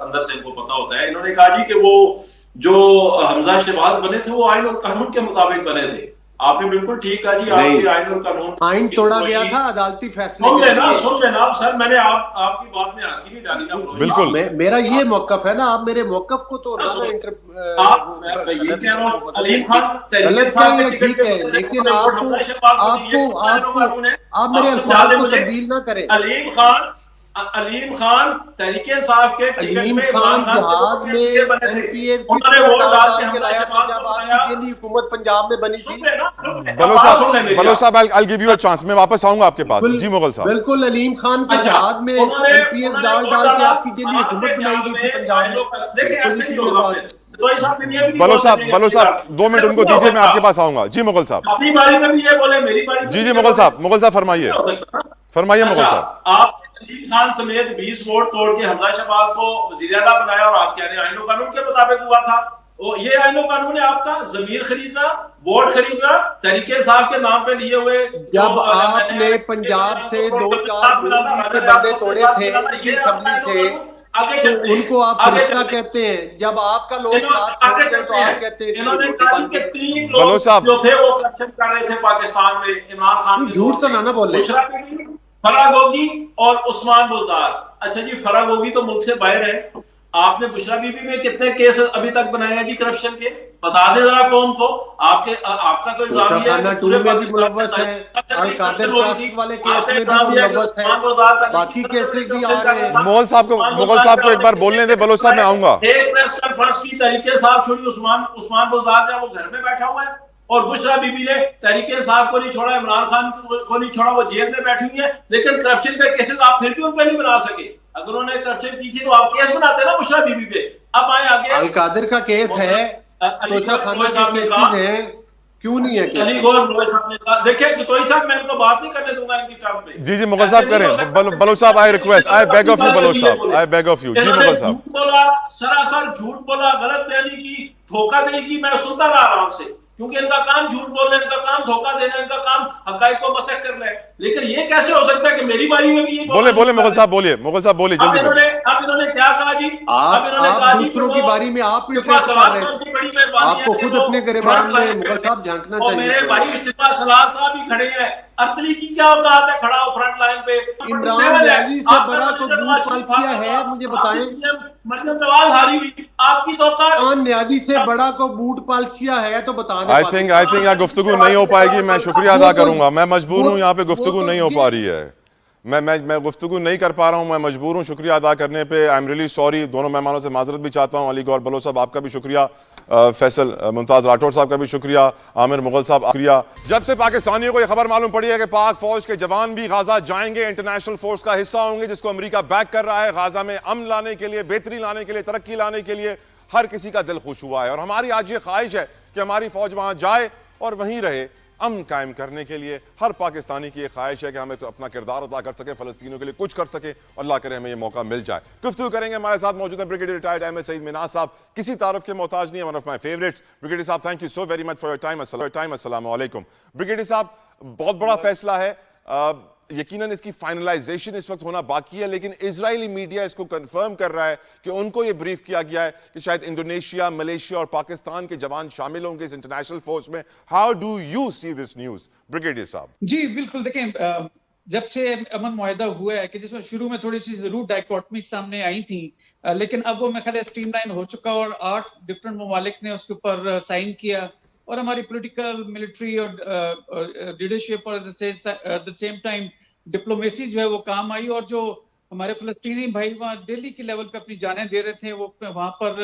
[SPEAKER 4] अंदर से इनको पता होता है। इन्होंने कहा जी कि वो जो हमजा शहबाज बने थे वो आइन और कानून के मुताबिक बने थे। आपने बिल्कुल ठीक कहा जी, आपकी आइन और कानून,
[SPEAKER 3] आइन तोड़ा गया था अदालती फैसले।
[SPEAKER 4] सुन लेना आप सर, मैंने आपकी बात में आखिरी डाली ना।
[SPEAKER 1] बिल्कुल,
[SPEAKER 3] मेरा ये मौकफ है ना, आप मेरे मौकफ को तो
[SPEAKER 4] आप ये कह रहा हूं अलीम खान
[SPEAKER 3] ठीक है, लेकिन आप मेरे अल्फाज को तब्दील ना करें।
[SPEAKER 4] अलीम खान तहरीक इंसाफ के
[SPEAKER 3] अलीम खान जहाद में एमपीए के लाया था जब आपकी दिल्ली हुकूमत पंजाब में बनी थी।
[SPEAKER 1] बलोच साहब, I'll give you a chance, मैं वापस आऊंगा आपके पास। जी मुगल साहब।
[SPEAKER 3] बिल्कुल, अलीम खान के जहाद में एमपीए डाल के आपकी दिल्ली हुकूमत बनाई गई थी पंजाब में।
[SPEAKER 4] देखिए ऐसे नहीं होगा।
[SPEAKER 1] बलोच साहब 2 मिनट उनको दीजिए, मैं आपके पास आऊंगा। जी मुगल साहब।
[SPEAKER 4] अपनी बारी में भी ये बोले, मेरी बारी।
[SPEAKER 1] जी मुगल साहब फरमाइए मुगल साहब।
[SPEAKER 4] आप अलीम खान समेत 20 वोट तोड़ के हमजा शहबाज को वज़ीर आला बनाया और आप कह रहे हैं आईनो कानून के मुताबिक हुआ था। ये आईनो कानून है आपका, जमीर खरीदना, वोट खरीदना, तरीके साहब के नाम पे लिए हुए।
[SPEAKER 3] जब आपने पंजाब से 2-4 बंदे तोड़े थे असेंबली से, तो उनको आप फरिश्ता कहते हैं। जब आपका लोग साथ छोड़ते हैं तो आप कहते हैं।
[SPEAKER 4] इन्होंने कहा कि 3 लोग जो थे वो करप्शन कर रहे थे पाकिस्तान में। इमरान खान
[SPEAKER 3] झूठ तो ना बोले।
[SPEAKER 4] फराग होगी और उस्मान बुज़दार। अच्छा जी, फराग होगी तो मुल्क से बाहर है। आपने बुशरा बीबी में कितने केस अभी तक बनाए हैं जी करप्शन के? बता दें जरा कौन को। आपका तो इल्जाम है
[SPEAKER 3] भी मुलव्वस है, अल कादिर ट्रस्ट वाले केस में भी मुलव्वस है, बाकी केसेस भी आ रहे हैं।
[SPEAKER 1] मुगल साहब को एक बार बोलने दे। बलोच साहब मैं आऊंगा।
[SPEAKER 4] एक प्रेस कॉन्फ्रेंस की तरीके साहब छोड़ी, उस्मान बुज़दार जो वो घर में बैठा हुआ है, और बुशरा बीबी ने तहरीके साहब को नहीं छोड़ा, इमरान खान को नहीं छोड़ा, वो जेल में बैठी हुई है। लेकिन करप्शन का केसेस आप फिर भी उन पर नहीं बना सके। अगर उन्होंने करप्शन की थी तो आप केस बनाते ना बुशरा बीबी पे। अब आए आगे,
[SPEAKER 3] अल कादिर का केस है, तोशा खाना के केसेस हैं, क्यों नहीं है
[SPEAKER 4] अली गौर रोए साहब ने कहा, देखिए जतोई साहब मैं इनको बात नहीं करने दूंगा इनकी टर्म पे।
[SPEAKER 1] जी मुगल साहब करें, बलोच साहब I request, I beg of you, Baloch साहब आई बेग ऑफ यू। जी मुगल साहब,
[SPEAKER 4] झूठ बोला, सरासर झूठ बोला, गलत बयानी की, धोखा देने की, मैं सुनता रहा आराम से, क्योंकि इनका काम झूठ बोलना, इनका काम धोखा देना, इनका काम हकायक को मसख करना है। लेकिन ये कैसे हो सकता है कि मेरी बारी में भी ये
[SPEAKER 1] बोले मुगल साहब बोलिए, मुगल साहब बोलिए जल्दी बोलिए।
[SPEAKER 4] अब इन्होंने क्या कहा जी? अब इन्होंने
[SPEAKER 3] आप
[SPEAKER 4] कहा जी
[SPEAKER 3] दूसरों की बारी में आप
[SPEAKER 4] इस्तीफा सलाह साहब की बड़ी मेहरबानी है
[SPEAKER 3] आपको
[SPEAKER 4] कि
[SPEAKER 3] खुद
[SPEAKER 4] वो
[SPEAKER 3] अपने गिरबान में मुगल साहब झांकना
[SPEAKER 4] और
[SPEAKER 3] चाहिए।
[SPEAKER 4] मेरे भाई इस्तीफा सलाह साहब ही खड़े हैं, अर्तली की क्या औकात है खड़ा हो फ्रंट लाइन पे।
[SPEAKER 3] इमरान न्याजी से बड़ा को बूट पालसिया है, मुझे बताएं।
[SPEAKER 4] मरियम नवाज हारी हुई, आपकी तो औकात।
[SPEAKER 3] इमरान न्याजी से बड़ा को बूट पालसिया है तो बता दें।
[SPEAKER 1] आई थिंक यहाँ गुफ्तगू नहीं हो पाएगी, मैं शुक्रिया अदा करूंगा, मैं मजबूर हूँ, यहाँ पे गुफ्तगू नहीं हो पा रही है, मैं गुफ्तगू नहीं कर पा रहा हूँ, मैं मजबूर हूँ शुक्रिया अदा करने पे। आई एम रियली सॉरी, दोनों मेहमानों से माजरत भी चाहता हूँ, अली गौर बलोच साहब आपका भी शुक्रिया, फैसल मुमताज़ राठौर साहब का भी शुक्रिया, आमिर मुगल साहब शुक्रिया। जब से पाकिस्तानियों को यह खबर मालूम पड़ी है कि पाक फौज के जवान भी गाजा जाएंगे, इंटरनेशनल फोर्स का हिस्सा होंगे जिसको अमेरिका बैक कर रहा है, गाजा में अमन लाने के लिए, बेहतरी लाने के लिए, तरक्की लाने के लिए हर किसी का दिल खुश हुआ है। और हमारी आज ये ख्वाहिश है कि हमारी फौज वहां जाए और वहीं रहे, अमन कायम करने के लिए हर पाकिस्तानी की एक ख्वाहिश है कि हमें तो अपना किरदार अदा कर सके, फलस्तीनियों के लिए कुछ कर सके, अल्लाह करे हमें ये मौका मिल जाए। गुफ्तगू करेंगे, हमारे साथ मौजूद है ब्रिगेडियर रिटायर्ड अहमद सईद मिनाज साहब, किसी तारुफ के मोहताज नहीं है, one of my favourites. Brigadier साहब thank you so very much for your time, अस्सलाम वालेकुम। ब्रिगेडियर साहब बहुत बड़ा फैसला है, यकीनन इसकी फाइनलाइजेशन इस वक्त होना बाकी है, लेकिन इजरायली मीडिया इसको कंफर्म कर रहा है कि उनको यह ब्रीफ किया गया है कि शायद इंडोनेशिया, मलेशिया और पाकिस्तान के जवान शामिल होंगे इस इंटरनेशनल फोर्स में। How do you see this news brigadier साहब?
[SPEAKER 5] जी बिल्कुल, देखें जब से अमन मुआहिदा हुआ है कि जिसमें शुरू में थोड़ी सी जरूर डायकॉटमी सामने आई थी, लेकिन अब वो मेरे ख्याल स्ट्रीमलाइन हो चुका और 8 डिफरेंट ममालिक ने उसके ऊपर साइन किया और हमारी पॉलिटिकल, मिलिट्री और लीडरशिप और at the same time diplomacy जो है वो काम आई। और जो हमारे फलस्तीनी भाई वहाँ दिल्ली के लेवल पे अपनी जानें दे रहे थे, वो वहां पर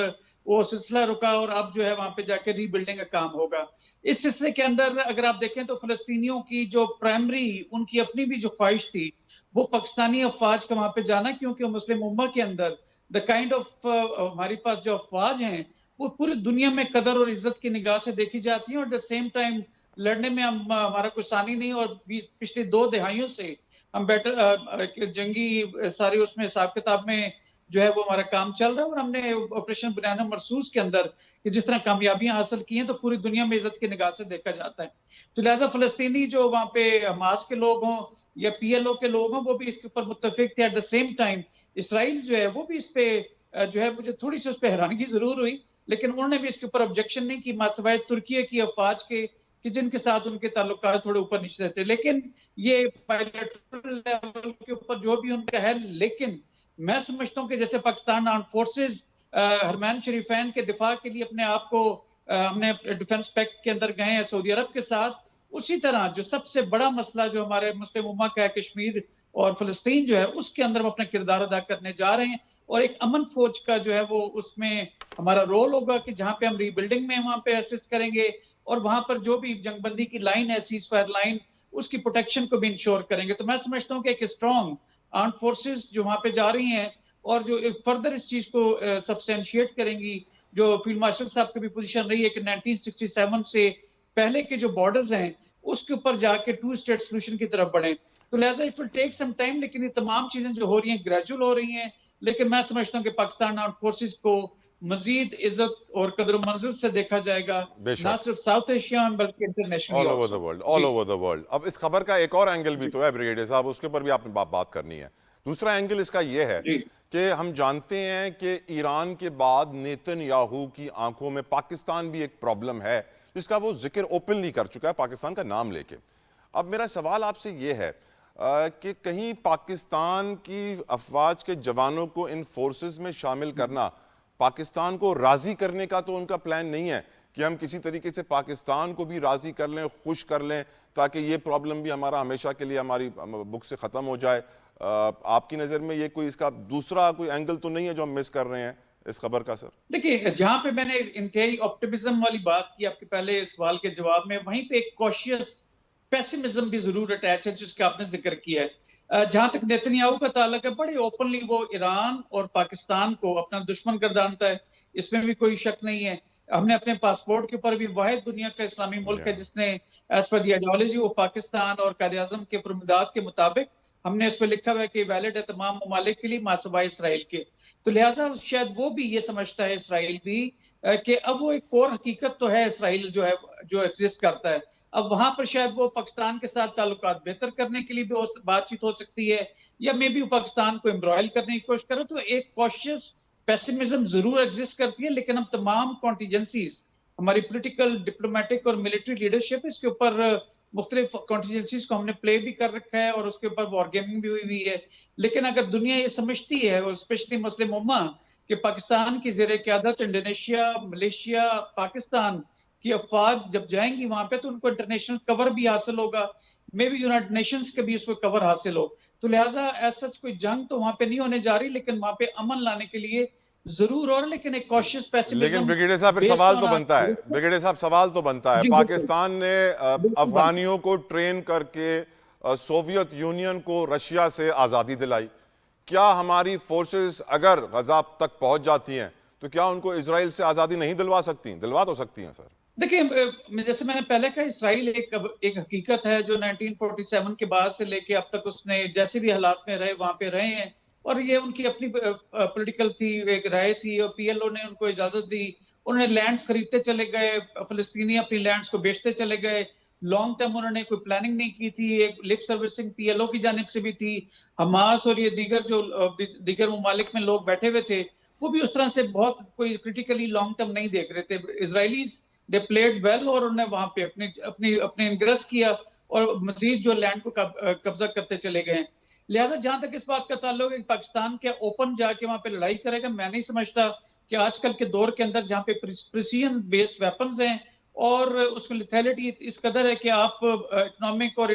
[SPEAKER 5] वो सिलसिला रुका और अब जो है वहां पे जाके रीबिल्डिंग का काम होगा। इस सिलसिले के अंदर अगर आप देखें तो फलस्तीनियों की जो प्राइमरी उनकी अपनी भी जो ख्वाहिश थी वो पाकिस्तानी अफवाज का वहां पे जाना, क्योंकि मुस्लिम उम्मा के अंदर द काइंड ऑफ हमारे पास जो अफवाज हैं वो पूरी दुनिया में कदर और इज्जत की निगाह से देखी जाती है और एट द सेम टाइम लड़ने में हमारा कोई सानी नहीं। और पिछली 2 दहाइयों से हम बेटर जंगी सारी उसमें हिसाब किताब में जो है वो हमारा काम चल रहा है और हमने ऑपरेशन बनाना मरसूस के अंदर कि जिस तरह कामयाबियां हासिल की हैं तो पूरी दुनिया में इज्जत की निगाह से देखा जाता है। तो लिहाजा फलस्तीनी जो वहां पे हमास के लोग हों या PLO के लोग हों वो भी इसके ऊपर मुत्तफिक थे। At the same time Israel जो है वो भी इस पे जो है मुझे थोड़ी सी उस पर हैरानगी जरूर हुई, लेकिन उन्होंने भी इसके ऊपर ऑब्जेक्शन नहीं की मासवाए तुर्की की अफवाज के कि जिनके साथ उनके ताल्लुकात थोड़े ऊपर नीचे रहते। लेकिन ये बायलैटरल लेवल के ऊपर जो भी उनका है, लेकिन मैं समझता हूँ कि जैसे पाकिस्तान आर्म फोर्सेस हरमैन शरीफैन के दिफा के लिए अपने आप को हमने डिफेंस पैक्ट के अंदर गए हैं सऊदी अरब के साथ, उसी तरह जो सबसे बड़ा मसला जो हमारे मुस्लिम उम्मा का है कश्मीर और फलस्तीन जो है उसके अंदर हम अपना किरदार अदा करने जा रहे हैं। और एक अमन फौज का जो है वो उसमें हमारा रोल होगा कि जहां पे हम रीबिल्डिंग में वहां पे असिस्ट करेंगे और वहां पर जो भी जंगबंदी की लाइन है, सीज फायर लाइन, उसकी प्रोटेक्शन को भी इंश्योर करेंगे। तो मैं समझता हूँ कि एक स्ट्रॉन्ग आर्म फोर्सेस जो वहां पे जा रही हैं और जो फर्दर इस चीज को सब्सटेंशिएट करेंगी, जो फील्ड मार्शल साहब की भी पोजीशन रही है कि 1967 से पहले के जो बॉर्डर्स हैं उसके ऊपर जाके 2 स्टेट सोल्यूशन की तरफ बढ़े। तो लिहाजा it will take some time, लेकिन ये तमाम चीजें जो हो रही हैं ग्रेजुअल हो रही हैं। लेकिन मैं समझता हूँ कि पाकिस्तान आर्म फोर्सेस को मजीद इज्जत और कदर मंजिल से देखा जाएगा, ना सिर्फ साउथ एशिया में बल्कि international
[SPEAKER 1] all over the world. अब इस खबर का एक और एंगल भी तो है ब्रिगेडियर साहब, उसके ऊपर भी आपने बात करनी है। दूसरा एंगल इसका यह है कि हम जानते हैं कि ईरान के बाद नेतन्याहू की आंखों में पाकिस्तान भी एक प्रॉब्लम है जिसका वो जिक्र ओपनली कर चुका है पाकिस्तान का नाम लेके। अब मेरा सवाल आपसे ये है कि कहीं पाकिस्तान की अफवाज के जवानों को इन फोर्सेस में शामिल करना पाकिस्तान को राजी करने का तो उनका प्लान नहीं है कि हम किसी तरीके से पाकिस्तान को भी राजी कर लें, खुश कर लें, ताकि ये प्रॉब्लम भी हमारा हमेशा के लिए हमारी बुक से ख़त्म हो जाए। आपकी नज़र में ये कोई इसका दूसरा कोई एंगल तो नहीं है जो हम मिस कर रहे हैं इस खबर का? सर
[SPEAKER 5] देखिए, जहां पे मैंने इंतहाई ऑप्टिमिज्म वाली बात की आपके पहले सवाल के जवाब में, वहीं पे एक कॉशियस पेसिमिज्म भी जरूर अटैच है जिसका आपने जिक्र किया है। जहां तक नेतन्याहू का ताल्लुक है, बड़े ओपनली वो ईरान और पाकिस्तान को अपना दुश्मन गर्दानता है, इसमें भी कोई शक नहीं है। हमने अपने पासपोर्ट के ऊपर भी वाहिद दुनिया का इस्लामी मुल्क है जिसने एज पर दी आइडियोलॉजी वो पाकिस्तान और कायद-ए-आज़म के फरमानात के मुताबिक हमने उस पर लिखा हुआ है कि वैलिड है तमाम ममालिक के लिए मासवा इसराइल के। तो लिहाजा शायद वो भी ये समझता है इसराइल भी कि अब वो एक कोर हकीकत तो है इसराइल जो है जो एग्जिस्ट करता है। अब वहां पर शायद वो पाकिस्तान के साथ ताल्लुकात बेहतर करने के लिए भी बातचीत हो सकती है या मे बी वो पाकिस्तान को एम्ब्रॉयल करने की कोशिश करे। तो एक कॉशियस पेसिमिज्म जरूर एग्जिस्ट करती है, लेकिन हम तमाम कॉन्टीजेंसीज हमारी पॉलिटिकल डिप्लोमेटिक और मिलिट्री लीडरशिप इसके ऊपर मुख्तलिफ कॉन्टीजेंसीज को हमने प्ले भी कर रखा है और उसके ऊपर वॉर गेमिंग भी हुई है। लेकिन अगर दुनिया ये समझती है और स्पेशली मुस्लिम उम्मा कि पाकिस्तान की ज़ेर क़यादत इंडोनेशिया, मलेशिया, पाकिस्तान की अफवाज जब जाएंगी वहां पे तो उनको इंटरनेशनल कवर भी हासिल होगा, मे बी यूनाइटेड नेशंस के भी उसको कवर हासिल हो। तो लिहाजा ऐसा कोई जंग तो वहां पे नहीं होने जा रही, लेकिन वहां पे अमन लाने के लिए जरूर और लेकिन एक कॉशियस पेसिमिज्म।
[SPEAKER 1] लेकिन ब्रिगेडियर साहब फिर सवाल तो बनता है, ब्रिगेडियर साहब सवाल तो बनता है, पाकिस्तान ने अफगानियों को ट्रेन करके सोवियत यूनियन को रशिया से आज़ादी दिलाई। क्या हमारी फोर्सेस अगर गजा तक पहुंच जाती हैं तो क्या उनको इजराइल से आज़ादी नहीं दिलवा सकती? दिलवा तो सकती हैं सर।
[SPEAKER 5] देखिए, जैसे मैंने पहले कहा, इसराइल एक हकीकत है जो 1947 के बाद से लेके अब तक उसने जैसे भी हालात में रहे वहां पे रहे हैं और ये उनकी अपनी पॉलिटिकल थी, एक राय थी और पीएलओ ने उनको इजाजत दी। उन्होंने लैंड्स खरीदते चले गए, फलस्तीनी अपनी लैंड्स को बेचते चले गए। लॉन्ग टर्म उन्होंने कोई प्लानिंग नहीं की थी। एक लिप सर्विसिंग पीएलओ की जानिब से भी थी। हमास और ये दीगर ममालिक में लोग बैठे हुए थे, वो भी उस तरह से बहुत कोई क्रिटिकली लॉन्ग टर्म नहीं देख रहे थे। इजराइलीज दे प्लेड वेल और उन्होंने वहां पे अपने इंग्रेस किया और मजीद जो लैंड को कब्जा करते चले गए। लिहाजा जहां तक इस बात का ताल्लुक है कि पाकिस्तान क्या ओपन जाके वहां पे लड़ाई करेगा, मैं नहीं समझता कि आजकल के दौर के अंदर जहां पे प्रिसीजन बेस्ड वेपन्स हैं और उसकी लिथैलिटी इस कदर है कि आप इकोनॉमिक और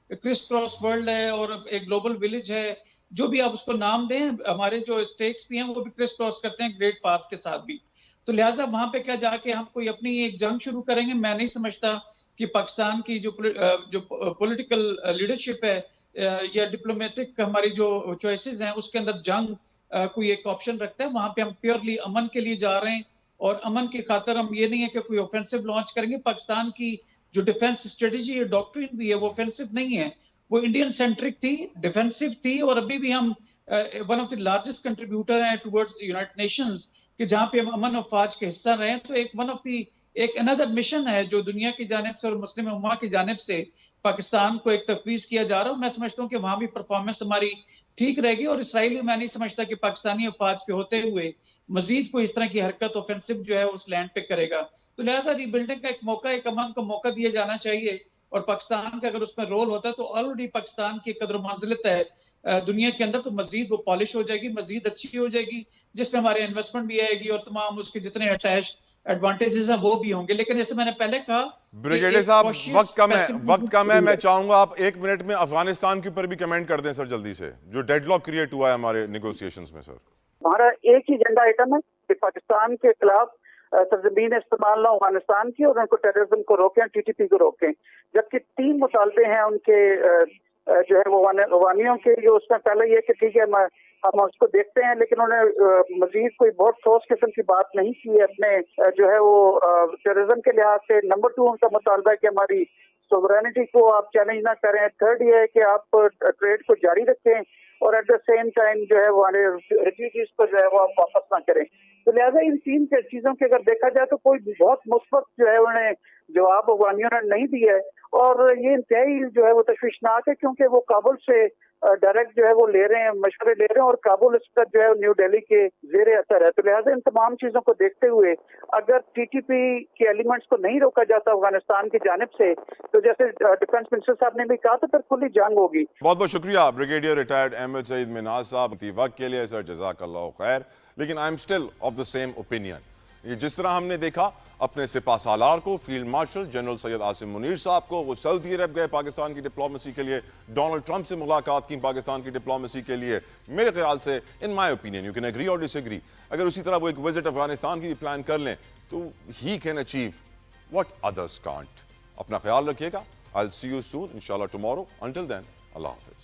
[SPEAKER 5] क्रिस क्रॉस वर्ल्ड है और एक ग्लोबल विलेज है, जो भी आप उसको नाम दें, हमारे जो स्टेट्स भी हैं वो भी क्रिस क्रॉस करते हैं ग्रेट पास के साथ भी। तो लिहाजा वहां पे क्या जाके हम कोई अपनी एक जंग शुरू करेंगे, मैं नहीं समझता कि पाकिस्तान की जो पॉलिटिकल लीडरशिप है या डिप्लोमेटिक हमारी जो चॉइसेस हैं उसके अंदर जंग कोई एक ऑप्शन रखता है। वहां पे हम प्योरली अमन के लिए जा रहे हैं और अमन की खातर हम ये नहीं है कि कोई ऑफेंसिव लॉन्च करेंगे। पाकिस्तान की जो डिफेंस स्ट्रेटेजी डॉक्ट्रिन भी है वो ऑफेंसिव नहीं है, वो इंडियन सेंट्रिक थी, डिफेंसिव थी और अभी भी हम one of the largest contributor हैं टुवर्ड्स यूनाइटेड नेशंस कि जहां पे हम अमन अफवाज के हिस्सा रहे। तो एक अनदर मिशन है जो दुनिया की जानिब से और मुस्लिम उम्मा की जानिब से पाकिस्तान को एक तफवीज किया जा रहा है। मैं समझता हूँ कि वहां भी परफॉर्मेंस हमारी ठीक रहेगी और इसराइल मैं नहीं समझता कि पाकिस्तानी अफवाज के होते हुए मजीद कोई इस तरह की हरकत ऑफेंसिव जो है उस लैंड पे करेगा। तो लिहाजा रिबिल्डिंग का एक मौका, एक अमन को मौका दिया जाना चाहिए और पाकिस्तान का अगर उसमें रोल होता है तो ऑलरेडी पाकिस्तान की कदर मंजिलत है दुनिया के अंदर, तो मजीद वो पॉलिश हो जाएगी, मजीद अच्छी हो जाएगी, जिसमें हमारे इन्वेस्टमेंट भी आएगी और तमाम उसके जितने अटैच एडवांटेजेस हैं वो भी होंगे। लेकिन जैसे मैंने पहले कहा,
[SPEAKER 1] ब्रिगेडियर साहब वक्त कम है, मैं चाहूंगा आप 1 मिनट में अफगानिस्तान के ऊपर भी कमेंट कर दें सर जल्दी से, जो डेडलॉक क्रिएट हुआ है हमारे नेगोशिएशंस में। सर
[SPEAKER 6] हमारा एक ही एजेंडा आइटम है कि पाकिस्तान के खिलाफ सरजमीन इस्तेमाल ना अफगानिस्तान की और उनको टेररिज्म को रोकें, टीटीपी को रोकें। जबकि 3 मुतालबे हैं उनके जो है वो अफगानियों के, जो उसमें पहले ये कि ठीक है हम उसको देखते हैं, लेकिन उन्होंने मजीद कोई बहुत ठोस किस्म की बात नहीं की है अपने जो है वो टेररिज्म के लिहाज से। नंबर 2 उनका मुतालबा है कि हमारी सोवरेनिटी को आप चैलेंज ना करें। थर्ड ये है कि आप ट्रेड को जारी रखें और एट द सेम टाइम जो है वो हमारे रेफ्यूजीज को जो है वो आप वापस ना करें। तो लिहाजा इन 3 चीजों के अगर देखा जाए तो कोई बहुत मुस्बत जो है उन्हें जवाब अफगानियों ने नहीं दिया है और ये इंतहाई जो है वो तशवीशनाक है, क्योंकि वो काबुल से डायरेक्ट जो है वो ले रहे हैं, मशवरे ले रहे हैं और काबुल इस पर जो है न्यू दिल्ली के जेर असर है। तो लिहाजा इन तमाम चीजों को देखते हुए अगर टीटीपी के एलिमेंट्स को नहीं रोका जाता अफगानिस्तान की जानिब से, तो जैसे डिफेंस मिनिस्टर साहब ने भी कहा था, फिर खुली जंग होगी।
[SPEAKER 1] बहुत बहुत शुक्रिया ब्रिगेडियर रिटायर्ड अहमद सईद मिन्हाज साहब वक्त के लिए। सर जज़ाकल्लाह खैर। लेकिन I am still of the same opinion. ये जिस तरह हमने देखा अपने सिपा सालार को, field marshal general Syed Asim Munir साहब को, वो सऊदी अरब गए पाकिस्तान की डिप्लोमेसी के लिए, डोनाल्ड ट्रंप से मुलाकात की पाकिस्तान की डिप्लोमेसी के लिए। मेरे ख्याल से in my opinion, you can agree और डिसएग्री, अगर उसी तरह वो एक विजिट अफगानिस्तान की भी प्लान कर लें तो he can achieve what others can't. अपना ख्याल रखिएगा। I will see you soon इंशाल्लाह टुमारो। अंटिल देन अल्लाह हाफिज।